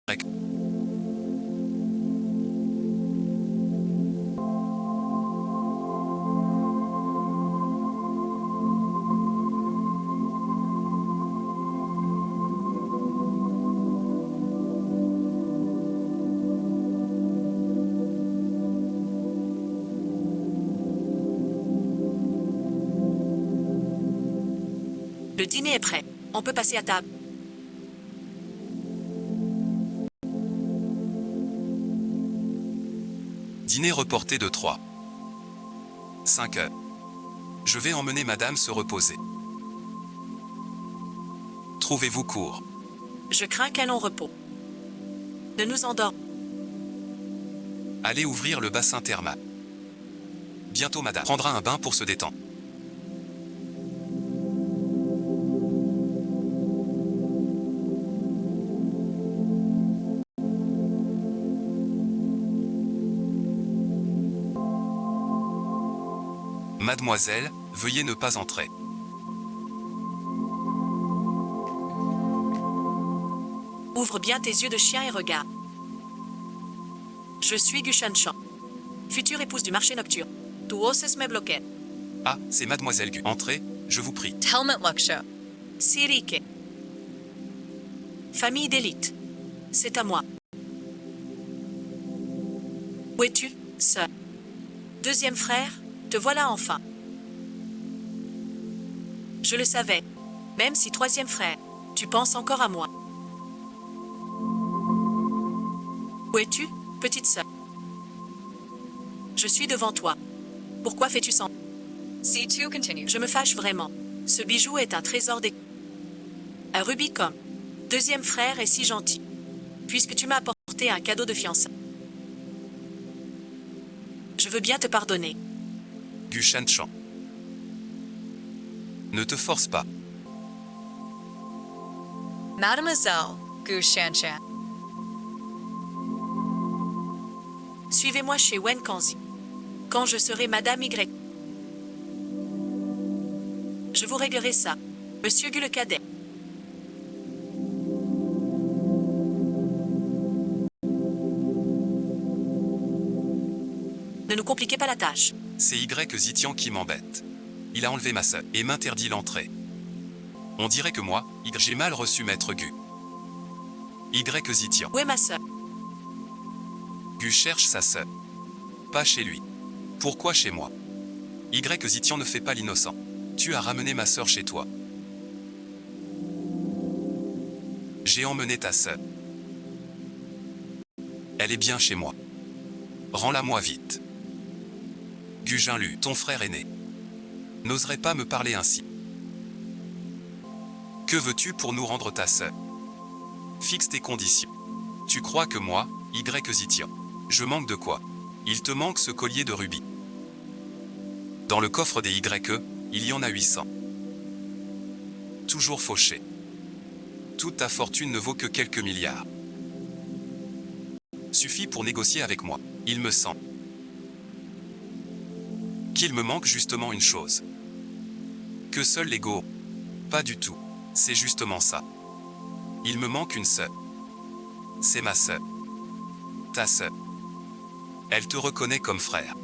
Le dîner est prêt. On peut passer à table. Dîner reporté de 3. 5 heures. Je vais emmener madame se reposer. Trouvez-vous court. Je crains qu'un long repos ne nous endorme. Allez ouvrir le bassin thermal. Bientôt madame prendra un bain pour se détendre. Mademoiselle, veuillez ne pas entrer. Ouvre bien tes yeux de chien et regarde. Je suis Gu Shanshan, future épouse du marché nocturne. Tu oses me bloquer. Ah, c'est Mademoiselle Gu. Entrez, je vous prie. Helmet Luxia. Sirike. Famille d'élite. C'est à moi. Où es-tu, sœur? Deuxième frère, te voilà enfin. Je le savais. Même si troisième frère, tu penses encore à moi. Où es-tu, petite sœur? Je suis devant toi. Pourquoi fais-tu sans? C2 continues. Je me fâche vraiment. Ce bijou est un trésor des... Un rubis comme deuxième frère est si gentil. Puisque tu m'as apporté un cadeau de fiançailles. Je veux bien te pardonner. Gu Shanshan. Ne te force pas. Mademoiselle Gu Shanshan. Suivez-moi chez Wen Kanzi. Quand je serai Madame Y. Je vous réglerai ça, Monsieur Gu le cadet. Ne nous compliquez pas la tâche. C'est Y Zitian qui m'embête. Il a enlevé ma sœur et m'interdit l'entrée. On dirait que moi, j'ai mal reçu Maître Gu. Y Zitian. Où est ma sœur? Gu cherche sa sœur. Pas chez lui. Pourquoi chez moi? Y Zitian ne fait pas l'innocent. Tu as ramené ma sœur chez toi. J'ai emmené ta sœur. Elle est bien chez moi. Rends-la-moi vite. Gu Jinlu, ton frère aîné, n'oserait pas me parler ainsi. Que veux-tu pour nous rendre ta sœur? Fixe tes conditions. Tu crois que moi, Y Zitian, je manque de quoi? Il te manque ce collier de rubis. Dans le coffre des YE, il y en a 800. Toujours fauché. Toute ta fortune ne vaut que quelques milliards. Suffit pour négocier avec moi, il me semble. Qu'il me manque justement une chose. Que seul l'ego. Pas du tout. C'est justement ça. Il me manque une sœur. C'est ma sœur. Ta sœur. Elle te reconnaît comme frère.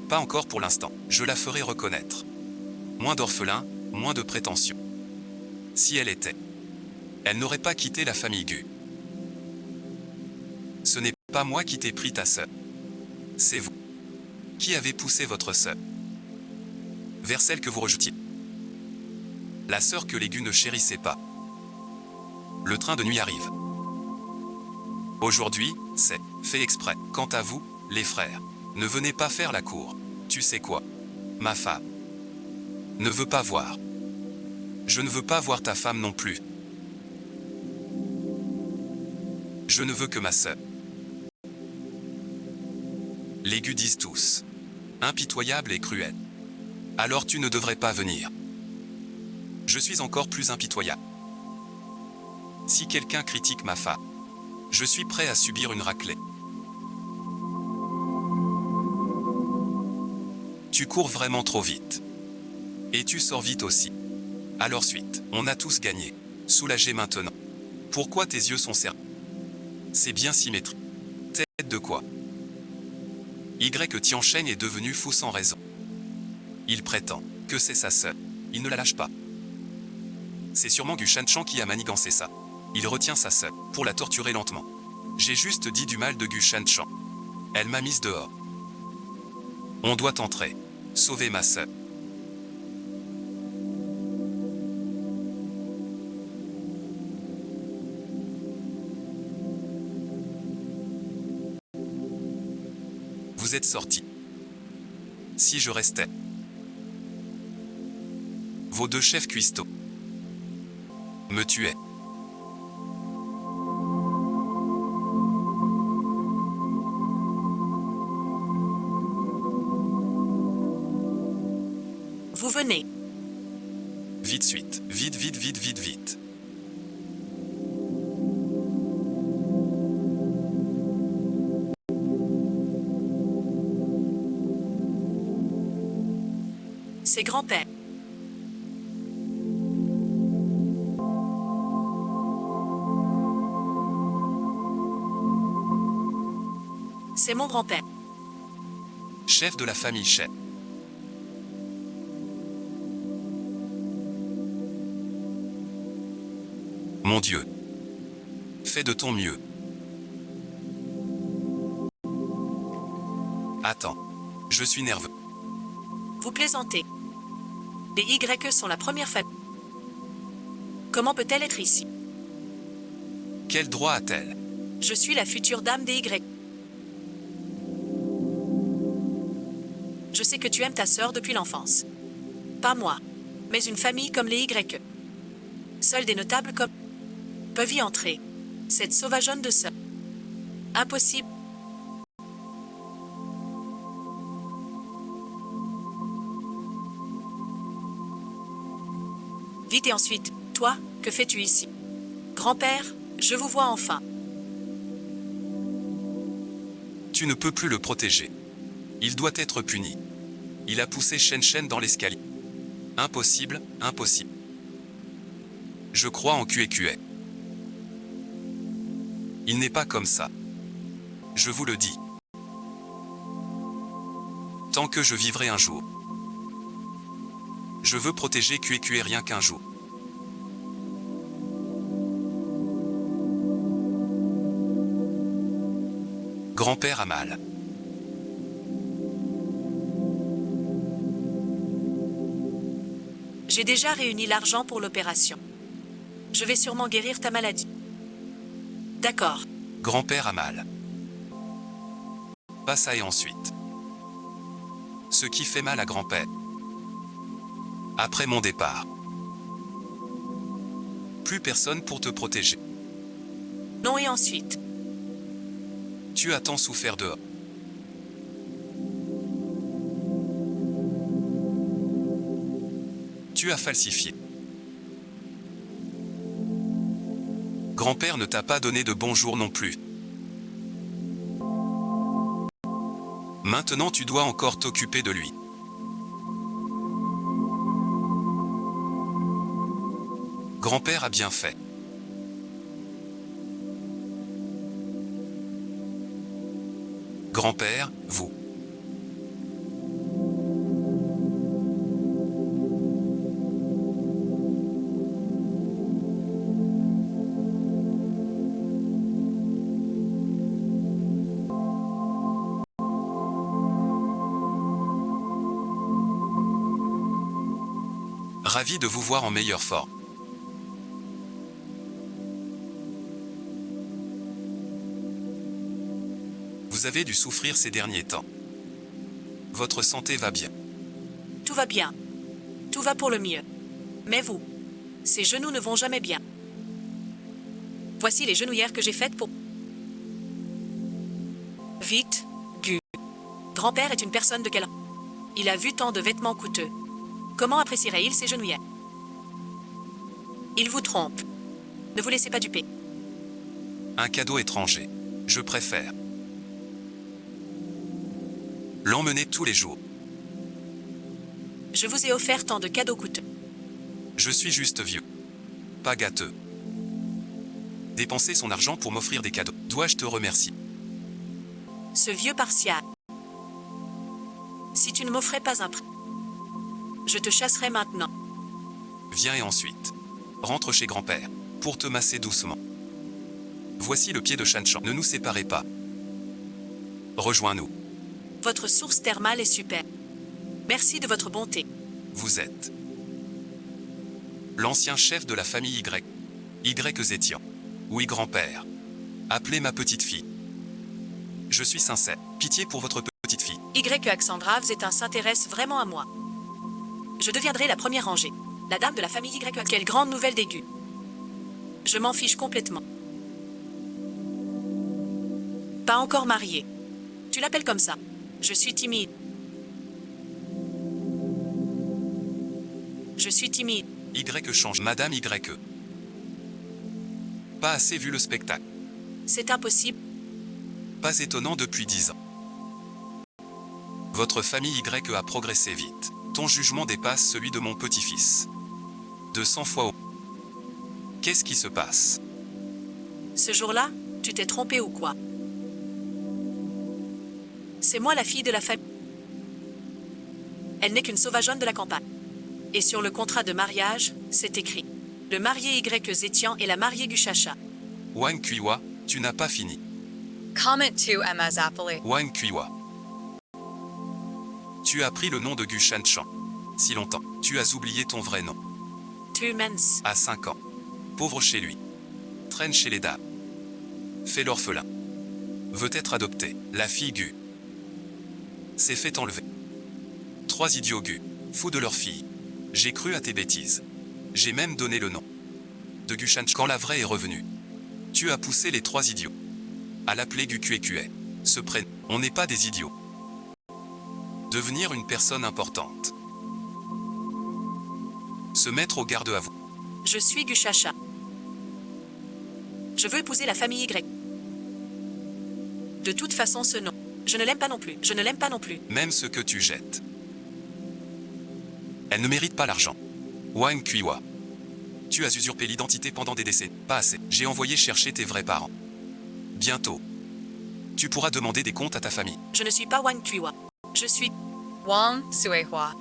Pas encore pour l'instant. Je la ferai reconnaître. Moins d'orphelins, moins de prétentions. Si elle était, elle n'aurait pas quitté la famille Gu. Ce n'est pas moi qui t'ai pris ta sœur. C'est vous. Qui avez poussé votre sœur vers celle que vous rejetiez. La sœur que les Gu ne chérissaient pas. Le train de nuit arrive. Aujourd'hui, c'est fait exprès. Quant à vous, les frères, ne venez pas faire la cour. Tu sais quoi? Ma femme ne veut pas voir. Je ne veux pas voir ta femme non plus. Je ne veux que ma sœur. Les Gu disent tous. Impitoyable et cruel. Alors tu ne devrais pas venir. Je suis encore plus impitoyable. Si quelqu'un critique ma femme, je suis prêt à subir une raclée. Tu cours vraiment trop vite. Et tu sors vite aussi. Alors suite, on a tous gagné. Soulagé maintenant. Pourquoi tes yeux sont serrés? C'est bien symétrique. Tête de quoi? Y Tianchen est devenu fou sans raison. Il prétend que c'est sa sœur. Il ne la lâche pas. C'est sûrement Gu Shanshan qui a manigancé ça. Il retient sa sœur pour la torturer lentement. J'ai juste dit du mal de Gu Shanshan. Elle m'a mise dehors. On doit entrer. Sauver ma sœur. Vous êtes sortis. Si je restais. Vos deux chefs cuistots me tuaient. Vous venez. Vite suite. Vite, vite, vite, vite, vite. C'est grand-père. C'est mon grand-père. Chef de la famille, chef. Mon Dieu. Fais de ton mieux. Attends. Je suis nerveux. Vous plaisantez. Les Y sont la première famille. Comment peut-elle être ici? Quel droit a-t-elle? Je suis la future dame des Y. Je sais que tu aimes ta sœur depuis l'enfance. Pas moi, mais une famille comme les Y. Seuls des notables comme peuvent y entrer. Cette sauvageonne de sœur. Impossible. Vite et ensuite, toi, que fais-tu ici? Grand-père, je vous vois enfin. Tu ne peux plus le protéger. Il doit être puni. Il a poussé Shen Shen dans l'escalier. Impossible, impossible. Je crois en QQA. Il n'est pas comme ça. Je vous le dis. Tant que je vivrai un jour. Je veux protéger QQA rien qu'un jour. Grand-père a mal. J'ai déjà réuni l'argent pour l'opération. Je vais sûrement guérir ta maladie. D'accord. Grand-père a mal. Pas ça et ensuite. Ce qui fait mal à grand-père. Après mon départ. Plus personne pour te protéger. Non et ensuite. Tu as tant souffert dehors. Tu as falsifié. Grand-père ne t'a pas donné de bonjour non plus. Maintenant tu dois encore t'occuper de lui. Grand-père a bien fait. Grand-père, vous. Ravi de vous voir en meilleure forme. Vous avez dû souffrir ces derniers temps. Votre santé va bien. Tout va bien. Tout va pour le mieux. Mais vous, ces genoux ne vont jamais bien. Voici les genouillères que j'ai faites pour... Vite, Gu. Grand-père est une personne de quel... Il a vu tant de vêtements coûteux. Comment apprécierait-il ces genouillères? Il vous trompe. Ne vous laissez pas duper. Un cadeau étranger. Je préfère. L'emmener tous les jours. Je vous ai offert tant de cadeaux coûteux. Je suis juste vieux. Pas gâteux. Dépenser son argent pour m'offrir des cadeaux. Dois-je te remercier? Ce vieux partial. Si tu ne m'offrais pas un prix, je te chasserais maintenant. Viens et ensuite. Rentre chez grand-père. Pour te masser doucement. Voici le pied de Shanshan. Ne nous séparez pas. Rejoins-nous. Votre source thermale est super. Merci de votre bonté. Vous êtes l'ancien chef de la famille Y. Y Zétian. Oui, grand-père. Appelez ma petite fille. Je suis sincère. Pitié pour votre petite fille. Y accent grave Zétin s'intéresse vraiment à moi. Je deviendrai la première rangée. La dame de la famille Y. Quelle grande nouvelle d'aigu. Je m'en fiche complètement. Pas encore mariée. Tu l'appelles comme ça. Je suis timide. suis timide. Y change. Madame Y. Pas assez vu le spectacle. C'est impossible. Pas étonnant depuis 10 ans. Votre famille Y a progressé vite. Ton jugement dépasse celui de mon petit-fils. De 100 fois au... Qu'est-ce qui se passe? Ce jour-là, tu t'es trompé ou quoi? C'est moi la fille de la famille. Elle n'est qu'une sauvageonne de la campagne. Et sur le contrat de mariage, c'est écrit. Le marié Y Zétian et la mariée Guchacha. Wang Kuiwa, tu n'as pas fini. Comment to Emma Zappoli? Wang Kuiwa. Tu as pris le nom de Gu Shanchan. Si longtemps, tu as oublié ton vrai nom. Tu mens. À 5 ans. Pauvre chez lui. Traîne chez les dames. Fait l'orphelin. Veut être adopté. La fille Gu. S'est fait enlever. 3 idiots Gu. Fous de leur fille. J'ai cru à tes bêtises. J'ai même donné le nom de Gu Shanchan quand la vraie est revenue. Tu as poussé les 3 idiots à l'appeler Gu Kue. Ce prénom. On n'est pas des idiots. Devenir une personne importante. Se mettre au garde à vous. Je suis Guchacha. Je veux épouser la famille Y. De toute façon, ce nom. Je ne l'aime pas non plus. Je ne l'aime pas non plus. Même ce que tu jettes. Elle ne mérite pas l'argent. Wang Kuiwa. Tu as usurpé l'identité pendant des décennies. Pas assez. J'ai envoyé chercher tes vrais parents. Bientôt. Tu pourras demander des comptes à ta famille. Je ne suis pas Wang Kuiwa. Je suis... Wang Suehua.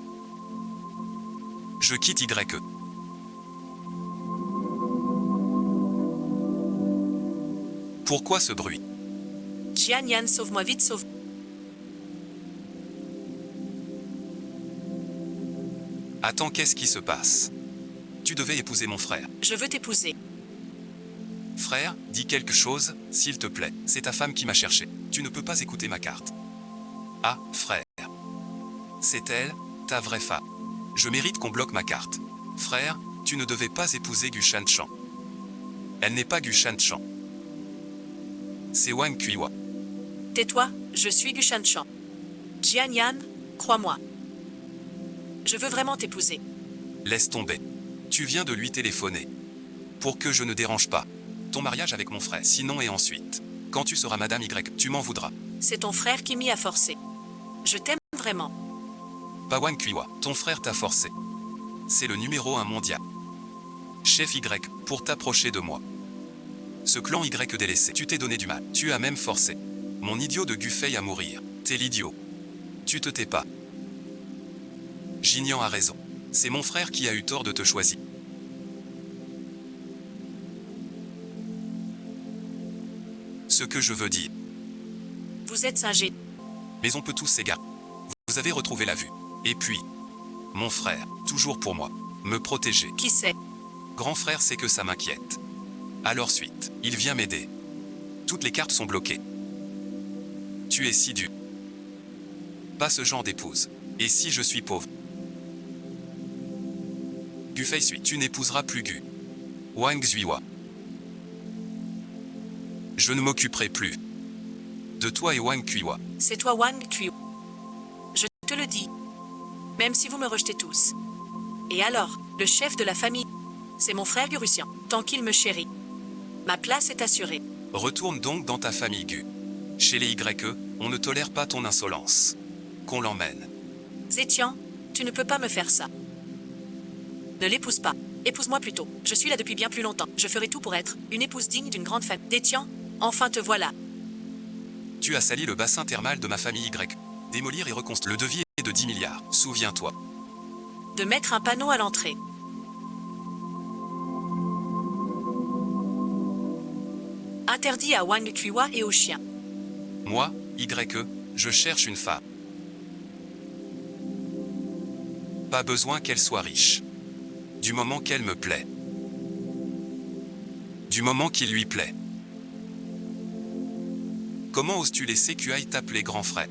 Je quitte Y. Pourquoi ce bruit? Jian Yan, sauve-moi vite, sauve... Attends, qu'est-ce qui se passe? Tu devais épouser mon frère. Je veux t'épouser. Frère, dis quelque chose, s'il te plaît. C'est ta femme qui m'a cherché. Tu ne peux pas écouter ma carte. Ah, frère. C'est elle, ta vraie femme. Je mérite qu'on bloque ma carte. Frère, tu ne devais pas épouser Gu Shanchan. Elle n'est pas Gu Shanchan. C'est Wang Kuiwa. Tais-toi, je suis Gu Shanchan. Jian Yan, crois-moi. Je veux vraiment t'épouser. Laisse tomber. Tu viens de lui téléphoner. Pour que je ne dérange pas ton mariage avec mon frère. Sinon et ensuite, quand tu seras Madame Y, tu m'en voudras. C'est ton frère qui m'y a forcé. Je t'aime vraiment. Pas Wang Kuiwa, ton frère t'a forcé. C'est le numéro 1 mondial. Chef Y, pour t'approcher de moi. Ce clan Y délaissé, tu t'es donné du mal. Tu as même forcé mon idiot de Gufei à mourir. T'es l'idiot. Tu te tais pas. Jinian a raison. C'est mon frère qui a eu tort de te choisir. Ce que je veux dire. Vous êtes un génie. Mais on peut tous s'égarer. Vous avez retrouvé la vue. Et puis, mon frère, toujours pour moi, me protéger. Qui sait? Grand frère sait que ça m'inquiète. Alors suite, il vient m'aider. Toutes les cartes sont bloquées. Tu es si dur. Pas ce genre d'épouse. Et si je suis pauvre? Gu Fei Sui, tu n'épouseras plus Gu. Wang Zuiwa. Je ne m'occuperai plus de toi et Wang Kuiwa. C'est toi Wang Kuiwa. Je te le dis. Même si vous me rejetez tous. Et alors, le chef de la famille, c'est mon frère Gurusian. Tant qu'il me chérit, ma place est assurée. Retourne donc dans ta famille Gu. Chez les YE, on ne tolère pas ton insolence. Qu'on l'emmène. Zétian, tu ne peux pas me faire ça. Ne l'épouse pas. Épouse-moi plutôt. Je suis là depuis bien plus longtemps. Je ferai tout pour être une épouse digne d'une grande famille. Zétian, enfin te voilà. Tu as sali le bassin thermal de ma famille Y. Démolir et reconstruire. Le devis est de 10 milliards. Souviens-toi. De mettre un panneau à l'entrée. Interdit à Wang Kuiwa et aux chiens. Moi, YE, je cherche une femme. Pas besoin qu'elle soit riche. Du moment qu'elle me plaît. Du moment qu'il lui plaît. Comment oses-tu laisser QI t'appeler grand frère?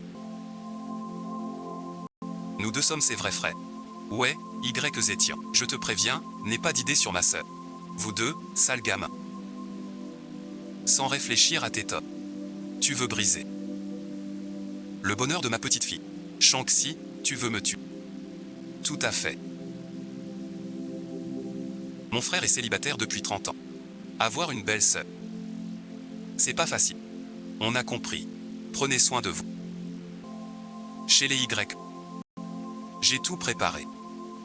Nous deux sommes ses vrais frères. Ouais, Y Zétian. Je te préviens, n'aie pas d'idée sur ma sœur. Vous deux, sales gamins. Sans réfléchir à tes torts. Tu veux briser le bonheur de ma petite fille. Shanxi, tu veux me tuer. Tout à fait. Mon frère est célibataire depuis 30 ans. Avoir une belle sœur, c'est pas facile. On a compris. Prenez soin de vous. Chez les Y, j'ai tout préparé.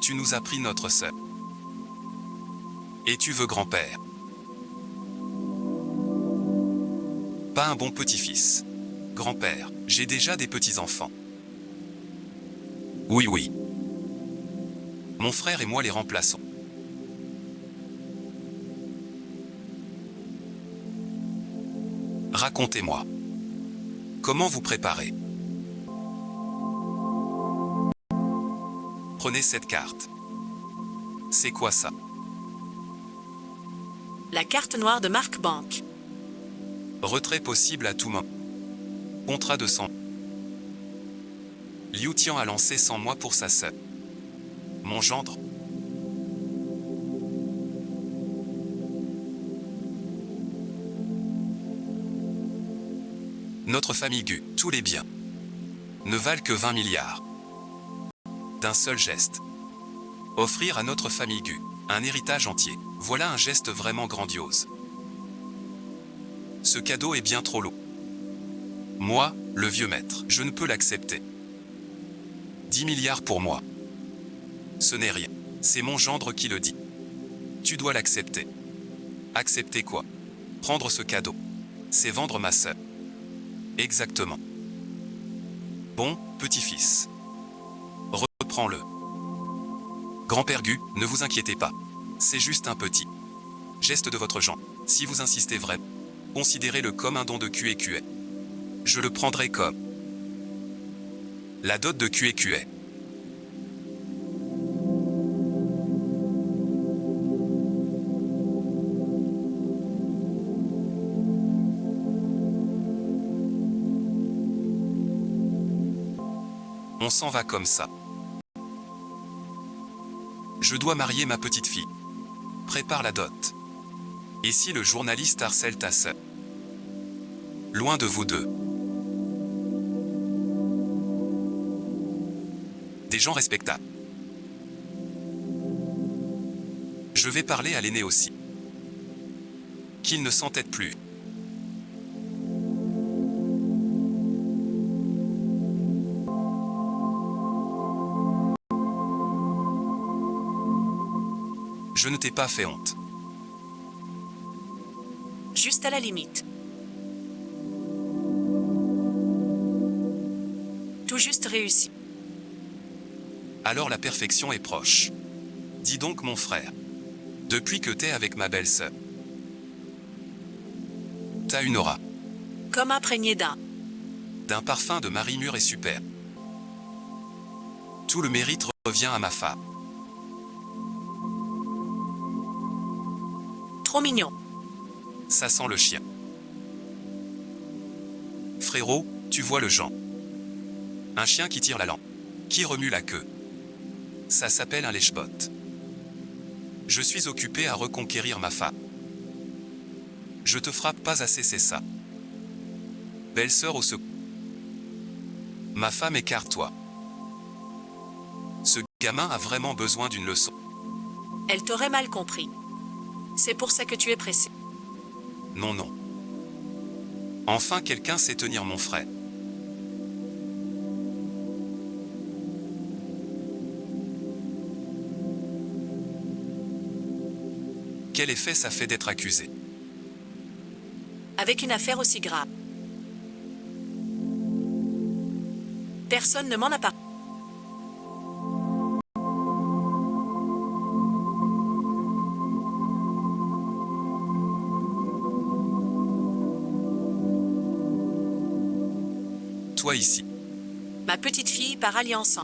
Tu nous as pris notre sœur. Et tu veux grand-père. Pas un bon petit-fils. Grand-père, j'ai déjà des petits-enfants. Oui, oui. Mon frère et moi les remplaçons. Racontez-moi. Comment vous préparez? Prenez cette carte. C'est quoi ça? La carte noire de Mark Bank. Retrait possible à tout moment. Contrat de 100. Liu Tian a lancé 100 mois pour sa sœur. Mon gendre. Notre famille Gu, tous les biens, ne valent que 20 milliards. D'un seul geste. Offrir à notre famille Gu un héritage entier. Voilà un geste vraiment grandiose. Ce cadeau est bien trop lourd. Moi, le vieux maître, je ne peux l'accepter. 10 milliards pour moi. Ce n'est rien. C'est mon gendre qui le dit. Tu dois l'accepter. Accepter quoi? Prendre ce cadeau. C'est vendre ma sœur. Exactement. Bon, petit-fils. Reprends-le. Grand-père Gu, ne vous inquiétez pas. C'est juste un petit geste de votre genre. Si vous insistez vraiment, considérez-le comme un don de QEQA. Je le prendrai comme la dot de QEQA. On s'en va comme ça. Je dois marier ma petite fille. Prépare la dot. Et si le journaliste harcèle ta sœur? Loin de vous deux. Des gens respectables. Je vais parler à l'aîné aussi. Qu'il ne s'entête plus. Je ne t'ai pas fait honte. Juste à la limite. Tout juste réussi. Alors la perfection est proche. Dis donc mon frère. Depuis que t'es avec ma belle-sœur, t'as une aura, Comme imprégné d'un parfum de Marie mûr et super. Tout le mérite revient à ma femme. trop mignon. Ça sent le chien. Frérot, tu vois le genre. Un chien qui tire la langue, qui remue la queue. Ça s'appelle un lèche-botte. Je suis occupé à reconquérir ma femme. Je te frappe pas assez, c'est ça. Belle-sœur au secours. Ma femme, écarte-toi. Ce gamin a vraiment besoin d'une leçon. Elle t'aurait mal compris. C'est pour ça que tu es pressé. Non, non. Enfin quelqu'un sait tenir mon frère. Quel effet ça fait d'être accusé? Avec une affaire aussi grave. Personne ne m'en a parlé. Toi ici. Ma petite fille par alliance.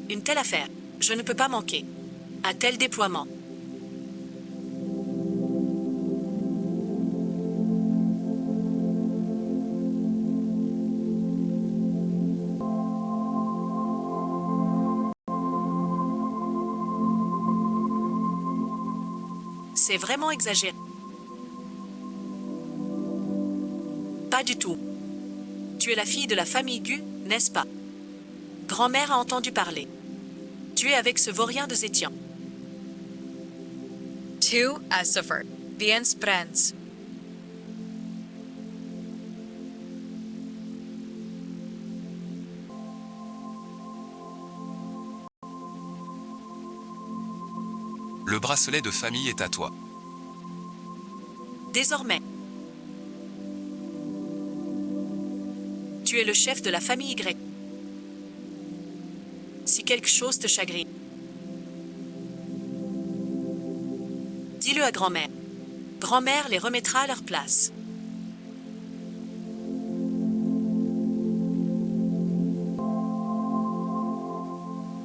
Une telle affaire, je ne peux pas manquer. Un tel déploiement. C'est vraiment exagéré. Pas du tout. Tu es la fille de la famille Gu, n'est-ce pas? Grand-mère a entendu parler. Tu es avec ce vaurien de Zétian. Tu as suffered. Bien sprens. Le bracelet de famille est à toi. Désormais, tu es le chef de la famille Y. Si quelque chose te chagrine, dis-le à grand-mère. Grand-mère les remettra à leur place.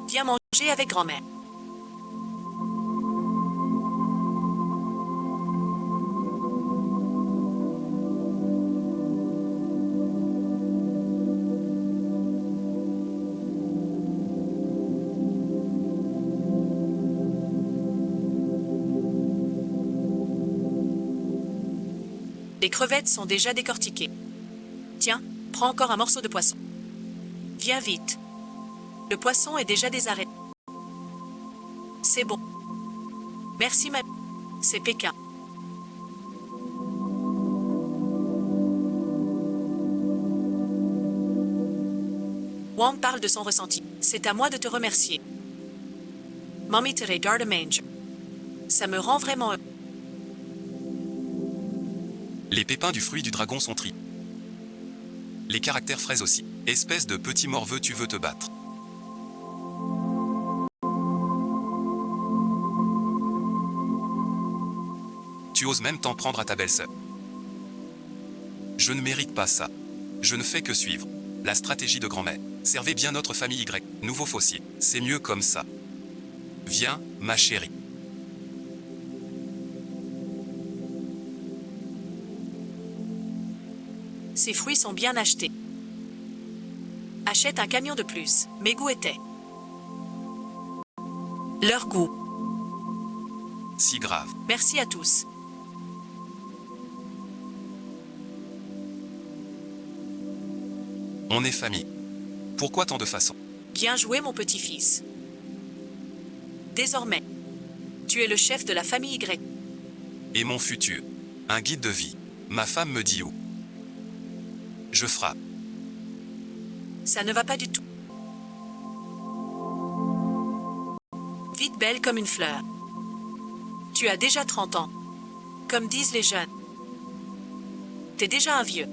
Viens manger avec grand-mère. Les crevettes sont déjà décortiquées. Tiens, prends encore un morceau de poisson. Viens vite. Le poisson est déjà désarrêté. C'est bon. Merci, ma... C'est Pékin. Wang parle de son ressenti. C'est à moi de te remercier. Mommy te regarde manger. Ça me rend vraiment heureux. Les pépins du fruit du dragon sont tris. Les caractères fraises aussi. Espèce de petit morveux, tu veux te battre. Tu oses même t'en prendre à ta belle-sœur. Je ne mérite pas ça. Je ne fais que suivre la stratégie de grand-mère. Servez bien notre famille Y. Nouveau fossier. C'est mieux comme ça. Viens, ma chérie. Ces fruits sont bien achetés. Achète un camion de plus. Mes goûts étaient. Leur goût. Si grave. Merci à tous. On est famille. Pourquoi tant de façons? Bien joué, mon petit-fils. Désormais, tu es le chef de la famille Y. Et mon futur. Un guide de vie. Ma femme me dit où. Je frappe. Ça ne va pas du tout. Vite belle comme une fleur. Tu as déjà 30 ans. Comme disent les jeunes. T'es déjà un vieux.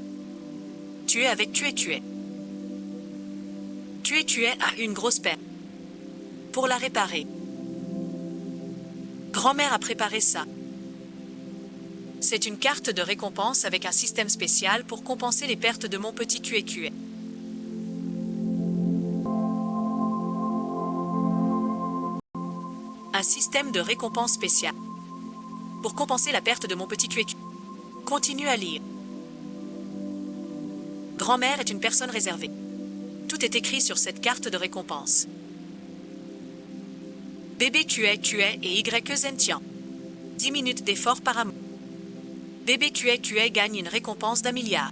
Tu es avec tu es. Tu es à une grosse perte. Pour la réparer. Grand-mère a préparé ça. C'est une carte de récompense avec un système spécial pour compenser les pertes de mon petit QEQE. Un système de récompense spécial. Pour compenser la perte de mon petit QEQE. Continue à lire. Grand-mère est une personne réservée. Tout est écrit sur cette carte de récompense. Bébé QE et Y Zentian. 10 minutes d'effort par amour. Bébé QE gagne une récompense d'1 milliard.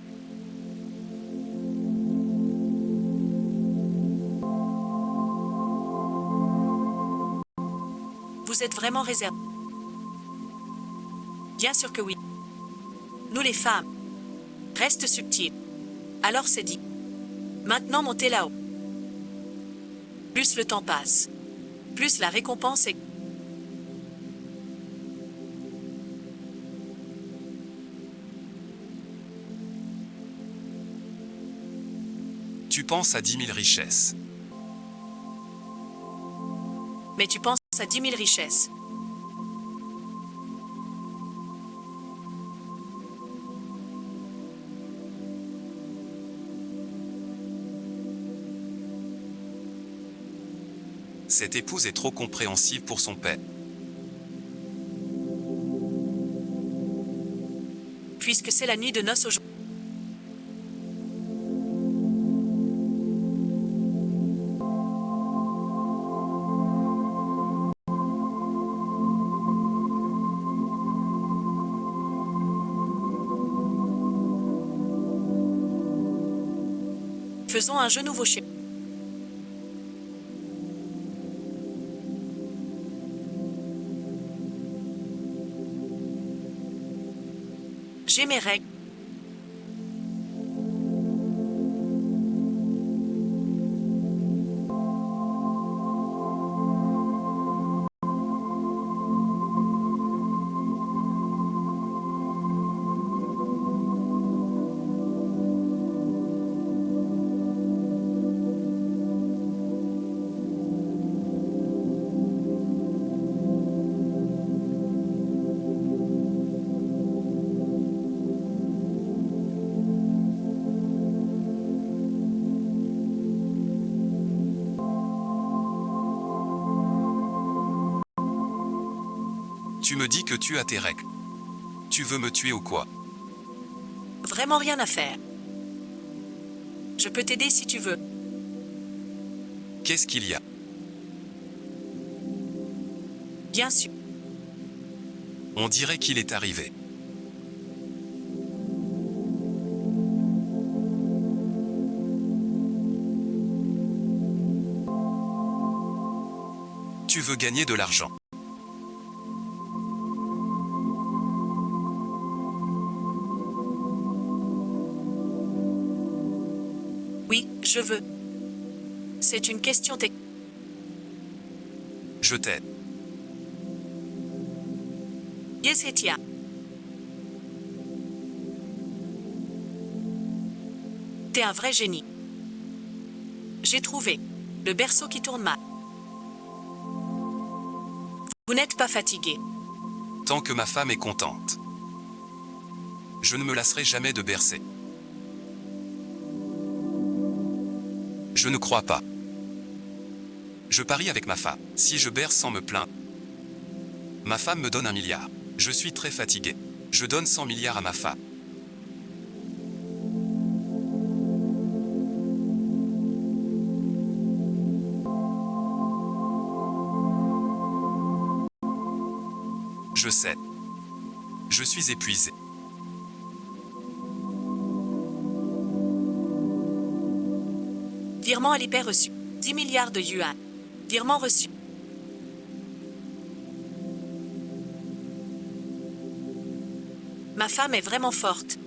Vous êtes vraiment réservé? Bien sûr que oui. Nous les femmes. Reste subtil. Alors c'est dit. Maintenant montez là-haut. Plus le temps passe, plus la récompense est... Tu penses à 10 000 richesses. Mais tu penses à 10 000 richesses. Cette épouse est trop compréhensive pour son père. Puisque c'est la nuit de noces aujourd'hui. Faisons un jeu nouveau chez... J'ai mes règles. Tu me dis que tu as tes règles. Tu veux me tuer ou quoi? Vraiment rien à faire. Je peux t'aider si tu veux. Qu'est-ce qu'il y a? Bien sûr. On dirait qu'il est arrivé. Tu veux gagner de l'argent. Oui, je veux. C'est une question technique. Je t'aide. Yesetia. T'es un vrai génie. J'ai trouvé le berceau qui tourne mal. Vous n'êtes pas fatigué. Tant que ma femme est contente. Je ne me lasserai jamais de bercer. Je ne crois pas. Je parie avec ma femme. Si je berce sans me plaindre, ma femme me donne 1 milliard. Je suis très fatigué. Je donne 100 milliards à ma femme. Je sais. Je suis épuisé. Virement à l'hyper reçu. 10 milliards de yuan. Virement reçu. Ma femme est vraiment forte.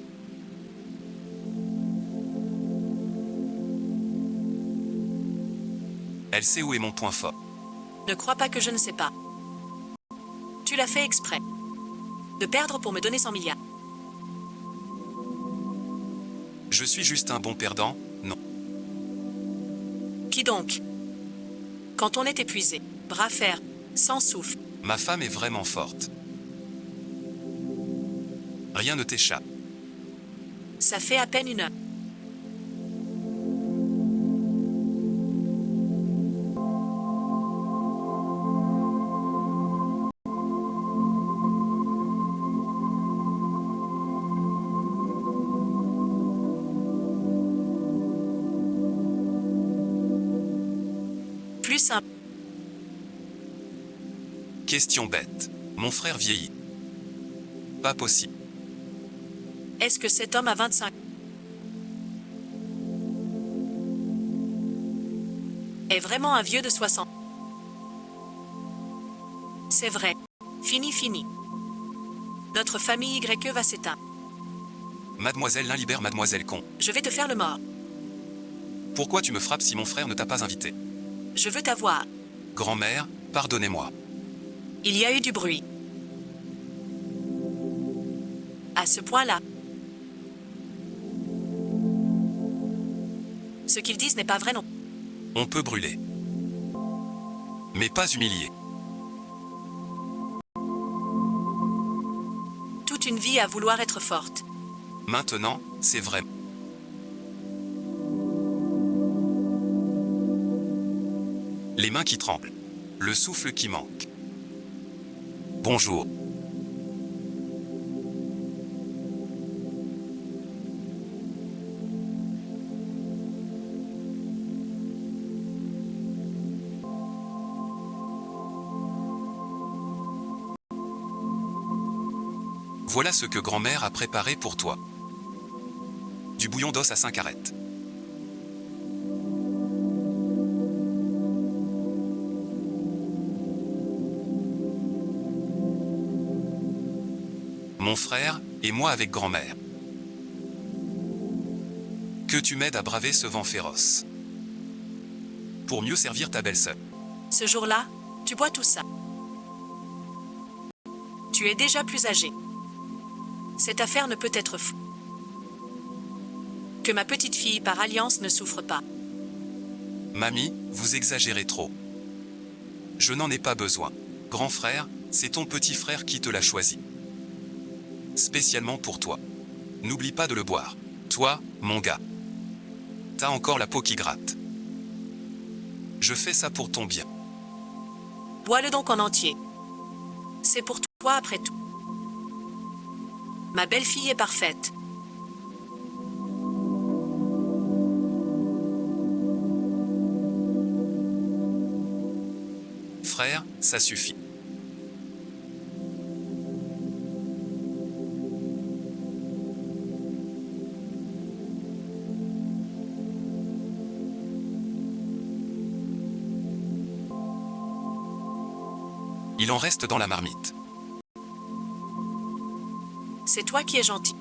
Elle sait où est mon point fort. Ne crois pas que je ne sais pas. Tu l'as fait exprès. De perdre pour me donner 100 milliards. Je suis juste un bon perdant, non. Qui donc? Quand on est épuisé, bras fer, sans souffle. Ma femme est vraiment forte. Rien ne t'échappe. Ça fait à peine 1 heure. Plus simple. Question bête. Mon frère vieillit. Pas possible. Est-ce que cet homme a 25 est vraiment un vieux de 60? C'est vrai. Fini. Notre famille YE va s'éteindre. Mademoiselle Lin libère Mademoiselle Con. Je vais te faire le mort. Pourquoi tu me frappes si mon frère ne t'a pas invité? Je veux t'avoir. Grand-mère, pardonnez-moi. Il y a eu du bruit. À ce point-là. Ce qu'ils disent n'est pas vrai non. On peut brûler. Mais pas humilier. Toute une vie à vouloir être forte. Maintenant, c'est vrai. Les mains qui tremblent. Le souffle qui manque. Bonjour. Voilà ce que grand-mère a préparé pour toi. Du bouillon d'os à 5 arêtes. Mon frère Et moi avec grand-mère. Que tu m'aides à braver ce vent féroce. Pour mieux servir ta belle-sœur. Ce jour-là, tu bois tout ça. Tu es déjà plus âgé. Cette affaire ne peut être fou. Que ma petite fille par alliance ne souffre pas. Mamie, vous exagérez trop. Je n'en ai pas besoin. Grand frère, c'est ton petit frère qui te l'a choisi. Spécialement pour toi. N'oublie pas de le boire. Toi, mon gars. T'as encore la peau qui gratte. Je fais ça pour ton bien. Bois-le donc en entier. C'est pour toi après tout. Ma belle-fille est parfaite. Frère, ça suffit. Il en reste dans la marmite. C'est toi qui es gentil.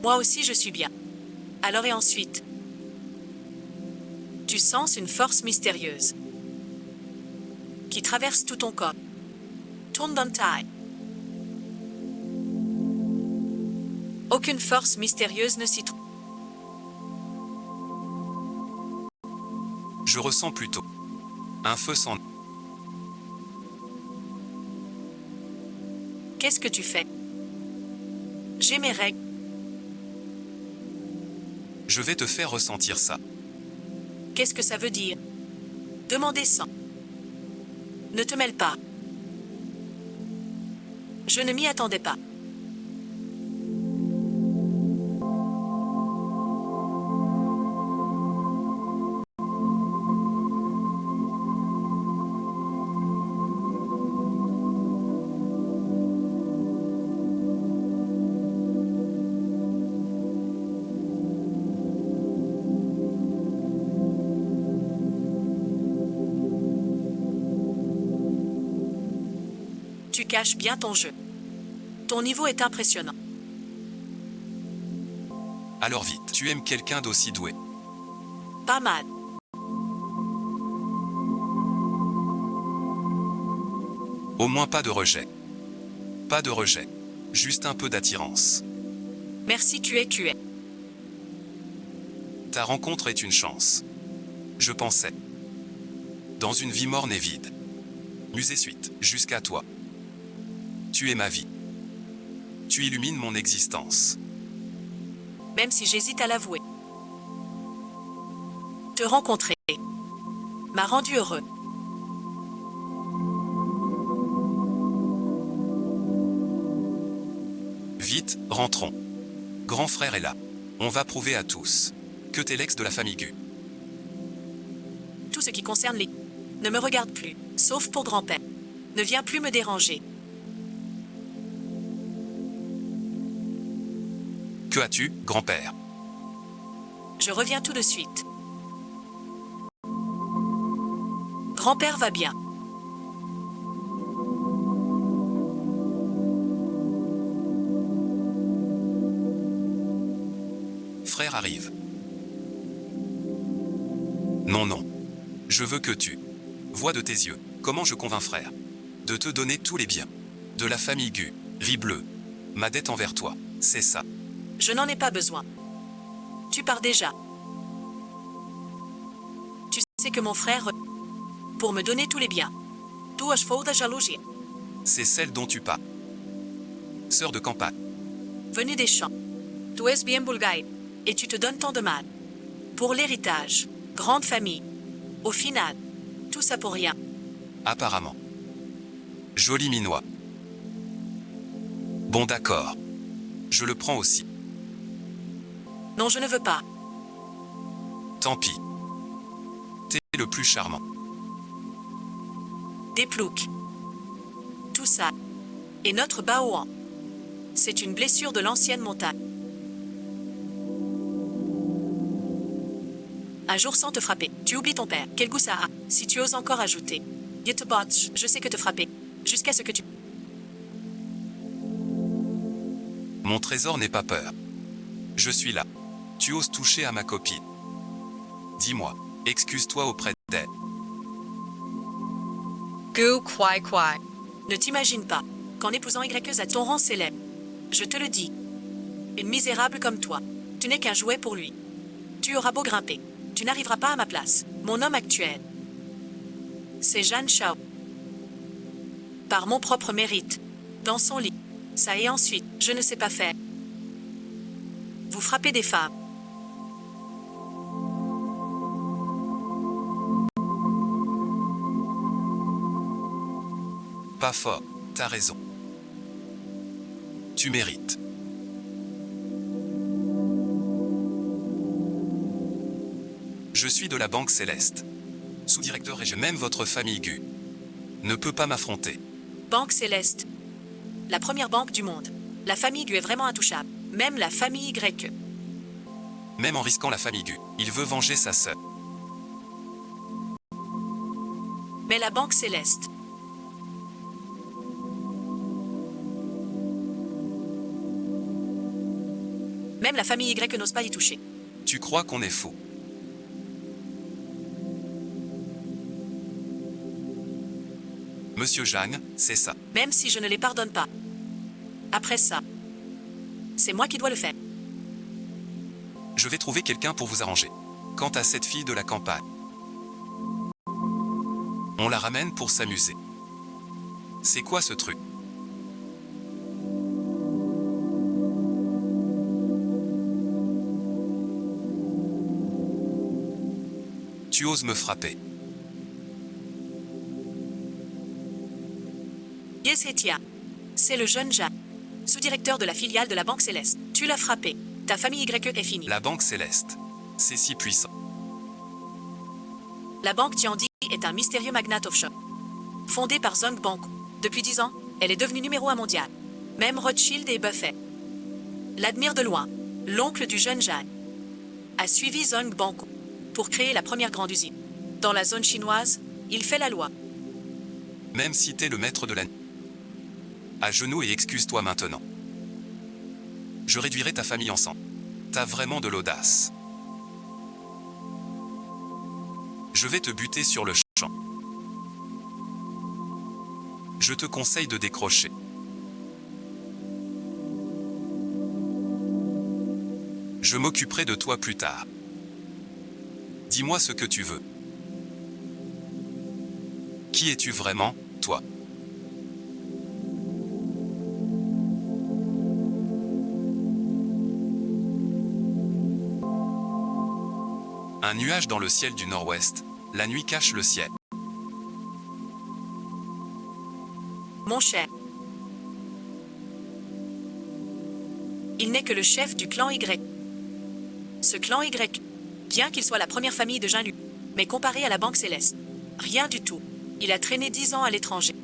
Moi aussi je suis bien. Alors et ensuite? Tu sens une force mystérieuse qui traverse tout ton corps. Tourne dans ta taille. Aucune force mystérieuse ne s'y trouve. Je ressens plutôt un feu sans... Qu'est-ce que tu fais? J'ai mes règles. Je vais te faire ressentir ça. Qu'est-ce que ça veut dire? Demandez sans. Ne te mêle pas. Je ne m'y attendais pas. Tu caches bien ton jeu. Ton niveau est impressionnant. Alors vite, tu aimes quelqu'un d'aussi doué. Pas mal. Au moins pas de rejet. Pas de rejet. Juste un peu d'attirance. Merci, tu es. Ta rencontre est une chance. Je pensais. Dans une vie morne et vide. Musée suite, jusqu'à toi. Tu es ma vie. Tu illumines mon existence. Même si j'hésite à l'avouer. Te rencontrer m'a rendu heureux. Vite, rentrons. Grand frère est là. On va prouver à tous que t'es l'ex de la famille Gu. Tout ce qui concerne les... ne me regarde plus, sauf pour grand-père. Ne viens plus me déranger. Que as-tu, grand-père? Je reviens tout de suite. Grand-père va bien. Frère arrive. Non, non. Je veux que tu vois de tes yeux comment je convainc frère de te donner tous les biens de la famille Gu, riz bleu. Ma dette envers toi, c'est ça. Je n'en ai pas besoin. Tu pars déjà. Tu sais que mon frère... pour me donner tous les biens. Tu as faux de jalousie. C'est celle dont tu parles. Sœur de campagne. Venu des champs. Tu es bien bulgaire. Et tu te donnes tant de mal. Pour l'héritage. Grande famille. Au final. Tout ça pour rien. Apparemment. Joli minois. Bon d'accord. Je le prends aussi. Non, je ne veux pas. Tant pis. T'es le plus charmant. Des ploucs. Tout ça. Et notre Baoan. C'est une blessure de l'ancienne montagne. Un jour sans te frapper. Tu oublies ton père. Quel goût ça a. Si tu oses encore ajouter. Yetebotch, je sais que te frapper. Jusqu'à ce que tu... Mon trésor n'est pas peur. Je suis là. Tu oses toucher à ma copine. Dis-moi, excuse-toi auprès d'elle. Gu Kwai Kwai. Ne t'imagine pas qu'en épousant Y à ton rang célèbre. Je te le dis. Une misérable comme toi. Tu n'es qu'un jouet pour lui. Tu auras beau grimper. Tu n'arriveras pas à ma place. Mon homme actuel. C'est Jeanne Shao. Par mon propre mérite. Dans son lit. Ça et ensuite, je ne sais pas faire. Vous frappez des femmes. Pas fort, t'as raison. Tu mérites. Je suis de la Banque Céleste. Sous-directeur et je même votre famille Gu. Ne peut pas m'affronter. Banque Céleste. La première banque du monde. La famille Gu est vraiment intouchable. Même la famille Y. Même en risquant la famille Gu, il veut venger sa sœur. Mais la Banque Céleste. Même la famille Y n'ose pas y toucher. Tu crois qu'on est fou? Monsieur Zhang, c'est ça. Même si je ne les pardonne pas. Après ça, c'est moi qui dois le faire. Je vais trouver quelqu'un pour vous arranger. Quant à cette fille de la campagne, on la ramène pour s'amuser. C'est quoi ce truc? Tu oses me frapper. Yesetia. C'est le jeune Jacques, sous-directeur de la filiale de la Banque Céleste. Tu l'as frappé. Ta famille Y est finie. La Banque Céleste. C'est si puissant. La Banque Tiandi est un mystérieux magnate offshore. Fondée par Zhong Banku. Depuis 10 ans, elle est devenue numéro 1 mondial. Même Rothschild et Buffett l'admirent de loin. L'oncle du jeune Jeanne a suivi Zhong Banku pour créer la première grande usine. Dans la zone chinoise, il fait la loi. Même si t'es le maître de la... À genoux et excuse-toi maintenant. Je réduirai ta famille ensemble. T'as vraiment de l'audace. Je vais te buter sur le champ. Je te conseille de décrocher. Je m'occuperai de toi plus tard. Dis-moi ce que tu veux. Qui es-tu vraiment, toi? Un nuage dans le ciel du nord-ouest, la nuit cache le ciel. Mon cher. Il n'est que le chef du clan Y. Ce clan Y, bien qu'il soit la première famille de Jinlu, mais comparé à la Banque Céleste, rien du tout. Il a traîné 10 ans à l'étranger.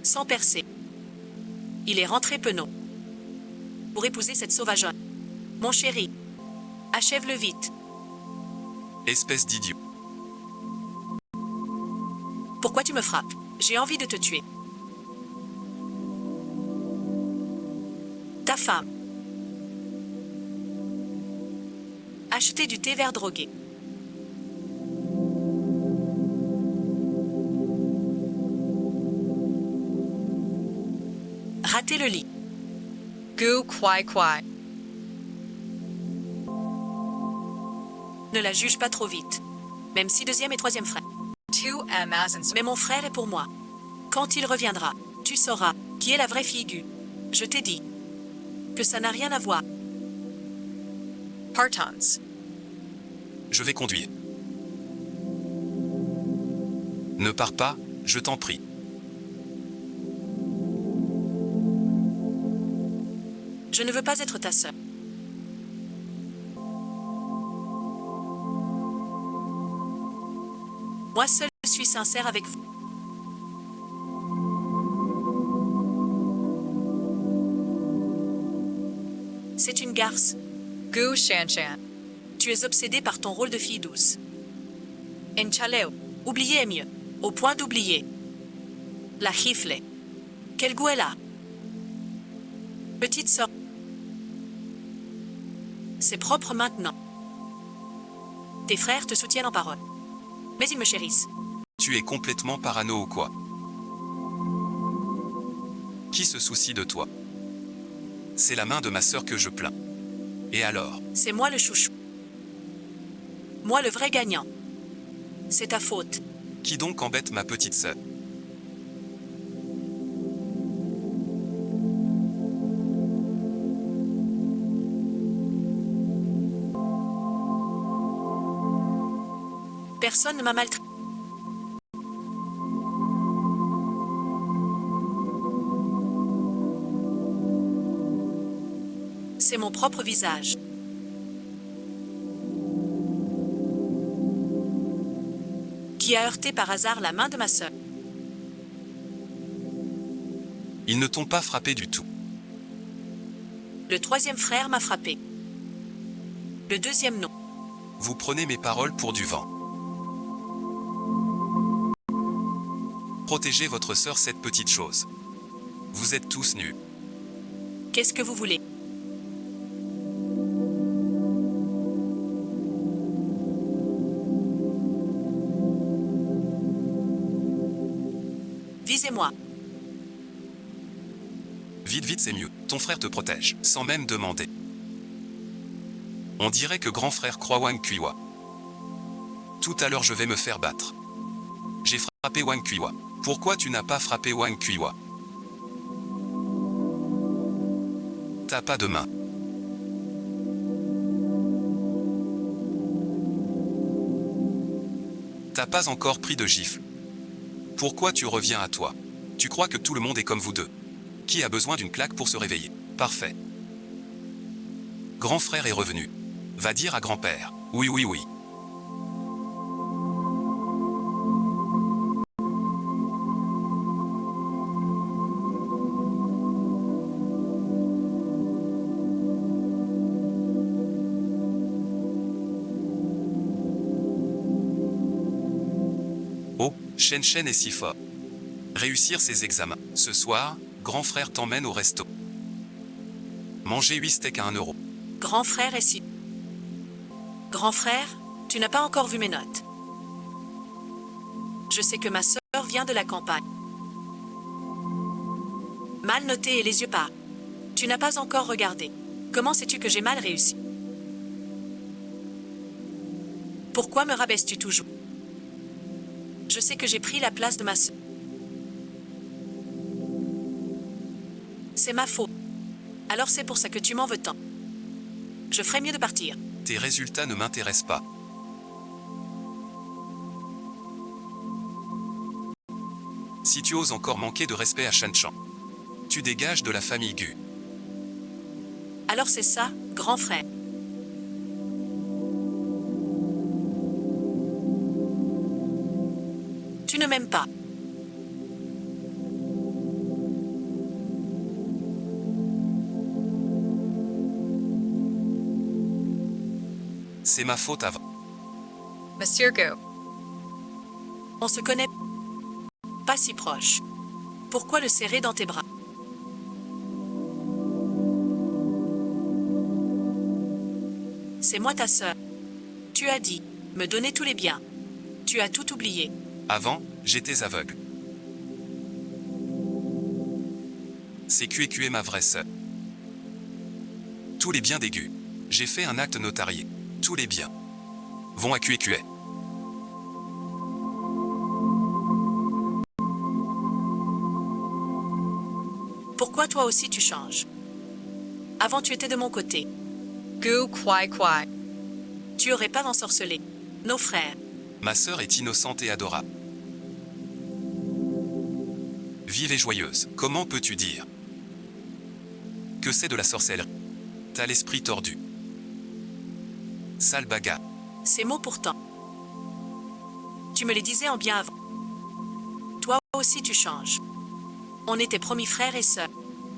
Sans percer. Il est rentré penaud. Pour épouser cette sauvageonne. Mon chéri. Achève-le vite. Espèce d'idiot. Pourquoi tu me frappes? J'ai envie de te tuer. Ta femme. Acheter du thé vert drogué. Rater le lit. Gu Kwai Kwai. Ne la juge pas trop vite. Même si deuxième et troisième frère. 2M as in Mais mon frère est pour moi. Quand il reviendra, tu sauras qui est la vraie fille Gu. Je t'ai dit que ça n'a rien à voir. Partons. Je vais conduire. Ne pars pas, je t'en prie. Je ne veux pas être ta sœur. Moi seul suis sincère avec vous. C'est une garce. Gu Shanshan. Tu es obsédée par ton rôle de fille douce. Enchaleo. Oublier est mieux. Au point d'oublier. La gifle. Quel goût elle a? Petite sœur. C'est propre maintenant. Tes frères te soutiennent en parole. Mais ils me chérissent. Tu es complètement parano ou quoi? Qui se soucie de toi? C'est la main de ma sœur que je plains. Et alors? C'est moi le chouchou. Moi le vrai gagnant. C'est ta faute. Qui donc embête ma petite sœur? Personne ne m'a maltraité. C'est mon propre visage. Qui a heurté par hasard la main de ma sœur. Ils ne t'ont pas frappé du tout. Le troisième frère m'a frappé. Le deuxième non. Vous prenez mes paroles pour du vent. Protégez votre sœur, cette petite chose. Vous êtes tous nus. Qu'est-ce que vous voulez? Visez-moi. Vite, vite, c'est mieux. Ton frère te protège, sans même demander. On dirait que grand frère croit Wang Kuiwa. Tout à l'heure, je vais me faire battre. J'ai frappé Wang Kuiwa. Pourquoi tu n'as pas frappé Wang Kuiwa? T'as pas de main. T'as pas encore pris de gifle. Pourquoi tu reviens à toi? Tu crois que tout le monde est comme vous deux? Qui a besoin d'une claque pour se réveiller? Parfait. Grand frère est revenu. Va dire à grand-père. Oui, oui, oui. Oh, Shen Shen est si fort. Réussir ses examens. Ce soir, grand frère t'emmène au resto. Manger 8 steaks à 1 euro. Grand frère est si... Grand frère, tu n'as pas encore vu mes notes. Je sais que ma sœur vient de la campagne. Mal noté et les yeux pas. Tu n'as pas encore regardé. Comment sais-tu que j'ai mal réussi? Pourquoi me rabaisses-tu toujours? Je sais que j'ai pris la place de ma sœur. C'est ma faute. Alors c'est pour ça que tu m'en veux tant. Je ferais mieux de partir. Tes résultats ne m'intéressent pas. Si tu oses encore manquer de respect à Shanchan, tu dégages de la famille Gu. Alors c'est ça, grand frère. Tu ne m'aimes pas. C'est ma faute avant. Monsieur Gu. On se connaît pas si proche. Pourquoi le serrer dans tes bras? C'est moi ta sœur. Tu as dit, me donner tous les biens. Tu as tout oublié. Avant, j'étais aveugle. C'est QQ est ma vraie sœur. Tous les biens des Gu. J'ai fait un acte notarié. Tous les biens vont à QQ. Pourquoi toi aussi tu changes? Avant tu étais de mon côté. Gu Kwai Kwai. Tu aurais pas ensorcelé nos frères. Ma sœur est innocente et adorable. Vive et joyeuse, comment peux-tu dire que c'est de la sorcellerie? T'as l'esprit tordu. Sale bagarre. Ces mots pourtant. Tu me les disais en bien avant. Toi aussi tu changes. On était promis frères et sœurs.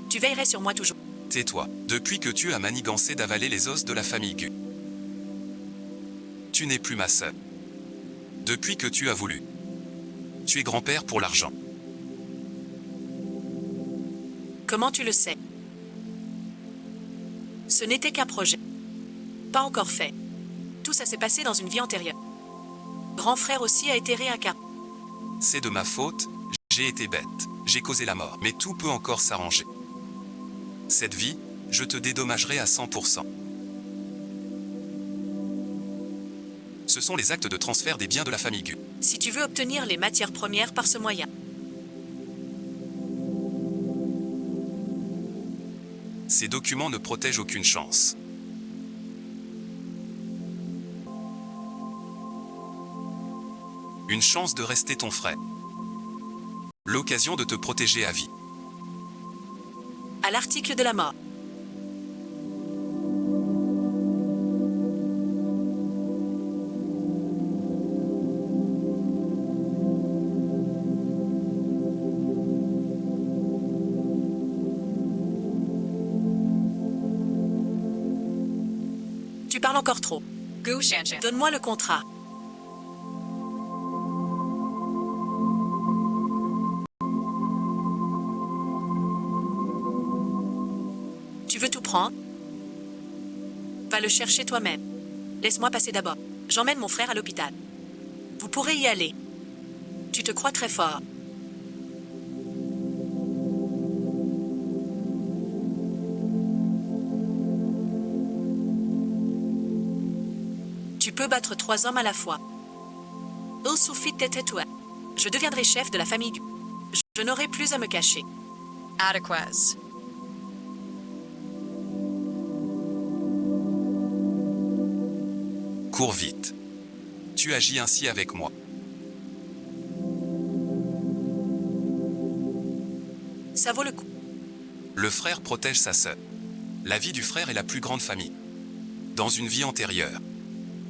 Tu veillerais sur moi toujours. Tais-toi, depuis que tu as manigancé d'avaler les os de la famille Gu. Tu n'es plus ma sœur. Depuis que tu as voulu. Tu es grand-père pour l'argent. Comment tu le sais? Ce n'était qu'un projet. Pas encore fait. Tout ça s'est passé dans une vie antérieure. Grand frère aussi a été réincarné. C'est de ma faute, j'ai été bête. J'ai causé la mort, mais tout peut encore s'arranger. Cette vie, je te dédommagerai à 100%. Ce sont les actes de transfert des biens de la famille Gu. Si tu veux obtenir les matières premières par ce moyen. Ces documents ne protègent aucune chance. Une chance de rester ton frère. L'occasion de te protéger à vie. À l'article de la mort. Tu parles encore trop. Gu Shanshan. Donne-moi le contrat. Tu veux tout prendre? Va le chercher toi-même. Laisse-moi passer d'abord. J'emmène mon frère à l'hôpital. Vous pourrez y aller. Tu te crois très fort. Tu peux battre 3 hommes à la fois. Il suffit d'être toi. Je deviendrai chef de la famille Gu. Je n'aurai plus à me cacher. Adequaz. Cours vite. Tu agis ainsi avec moi. Ça vaut le coup. Le frère protège sa sœur. La vie du frère est la plus grande famille. Dans une vie antérieure.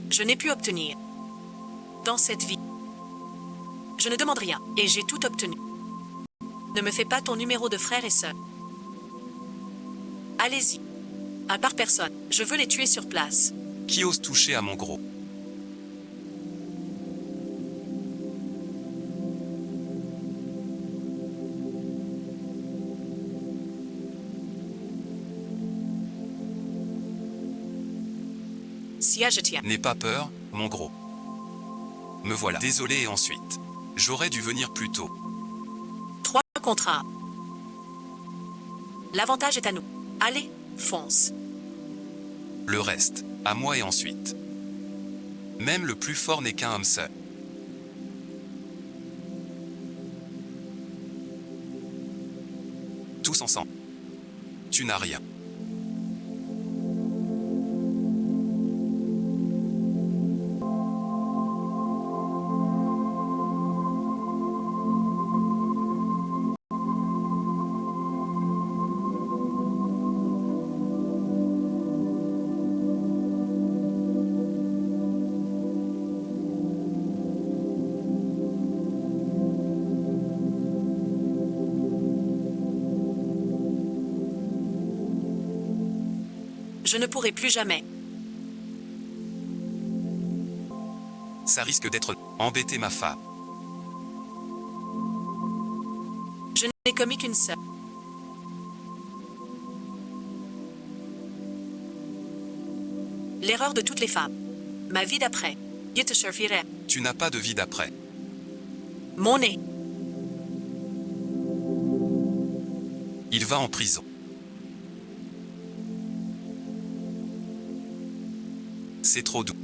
Je n'ai pu obtenir. Dans cette vie. Je ne demande rien, et j'ai tout obtenu. Ne me fais pas ton numéro de frère et sœur. Allez-y. Un par personne. Je veux les tuer sur place. Qui ose toucher à mon gros? Sia, je tiens. N'aie pas peur, mon gros. Me voilà. Désolé et ensuite. J'aurais dû venir plus tôt. 3 contre 1. L'avantage est à nous. Allez, fonce. Le reste, à moi et ensuite. Même le plus fort n'est qu'un homme seul. Tous ensemble. Tu n'as rien. Je ne pourrai plus jamais. Ça risque d'être embêter ma femme. Je n'ai commis qu'une seule. L'erreur de toutes les femmes. Ma vie d'après. Je te servirai. Tu n'as pas de vie d'après. Mon nez. Il va en prison. C'est trop doux.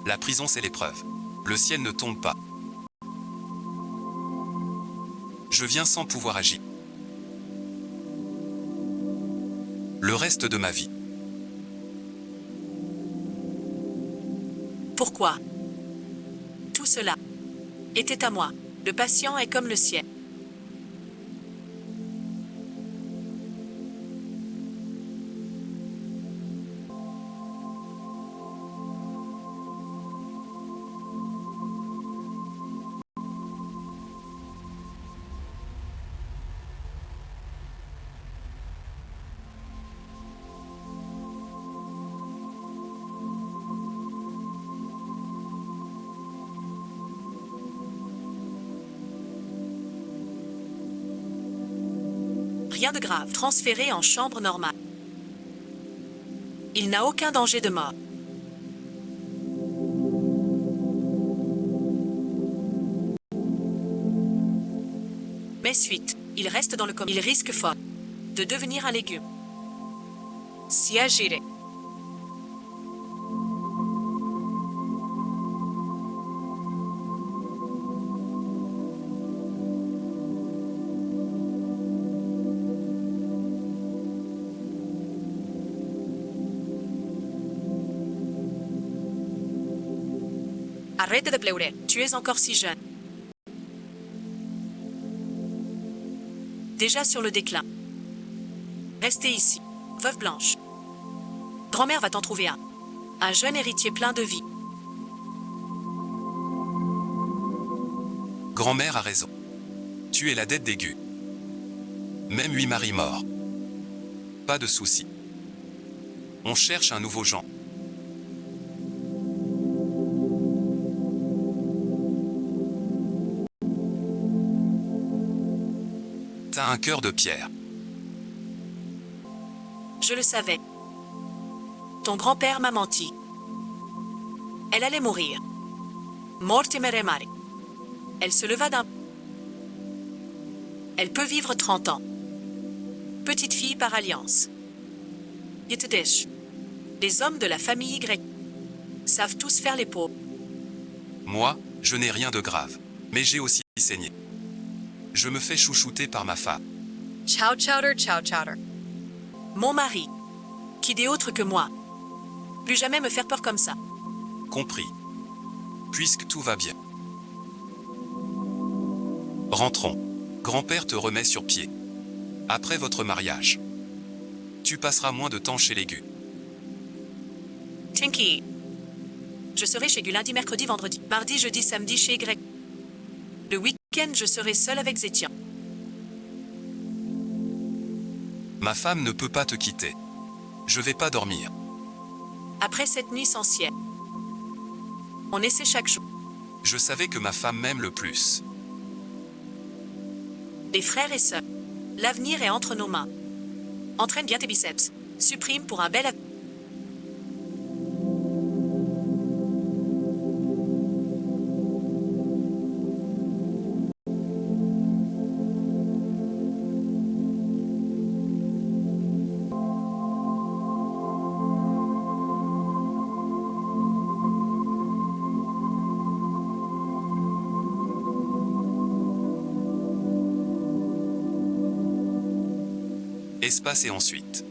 La prison, c'est l'épreuve. Le ciel ne tombe pas. Je viens sans pouvoir agir. Le reste de ma vie. Pourquoi? Tout cela était à moi. Le patient est comme le ciel. Rien de grave. Transféré en chambre normale. Il n'a aucun danger de mort. Mais suite, il reste dans le coma. Il risque fort de devenir un légume. Si agire. Arrête de pleurer, tu es encore si jeune. Déjà sur le déclin. Restez ici, veuve blanche. Grand-mère va t'en trouver un. Un jeune héritier plein de vie. Grand-mère a raison. Tu es la dette d'aigu. Même 8 maris morts. Pas de souci. On cherche un nouveau Jean. T'as un cœur de pierre. Je le savais. Ton grand-père m'a menti. Elle allait mourir. Mortimere mare. Elle se leva d'un... Elle peut vivre 30 ans. Petite fille par alliance. Yitedesh. Les hommes de la famille Y savent tous faire les pauvres. Moi, je n'ai rien de grave. Mais j'ai aussi saigné. Je me fais chouchouter par ma femme. Chow chowder, chow chowder. Mon mari, qui n'est autre que moi. Plus jamais me faire peur comme ça. Compris. Puisque tout va bien. Rentrons. Grand-père te remet sur pied. Après votre mariage. Tu passeras moins de temps chez les Gu. Tinky. Je serai chez Gu lundi, mercredi, vendredi. Mardi, jeudi, samedi chez Y. Le week-end, je serai seule avec Zétian. Ma femme ne peut pas te quitter. Je vais pas dormir. Après cette nuit sans ciel. On essaie chaque jour. Je savais que ma femme m'aime le plus. Les frères et sœurs. L'avenir est entre nos mains. Entraîne bien tes biceps. Supprime pour un bel avenir. Espace et ensuite.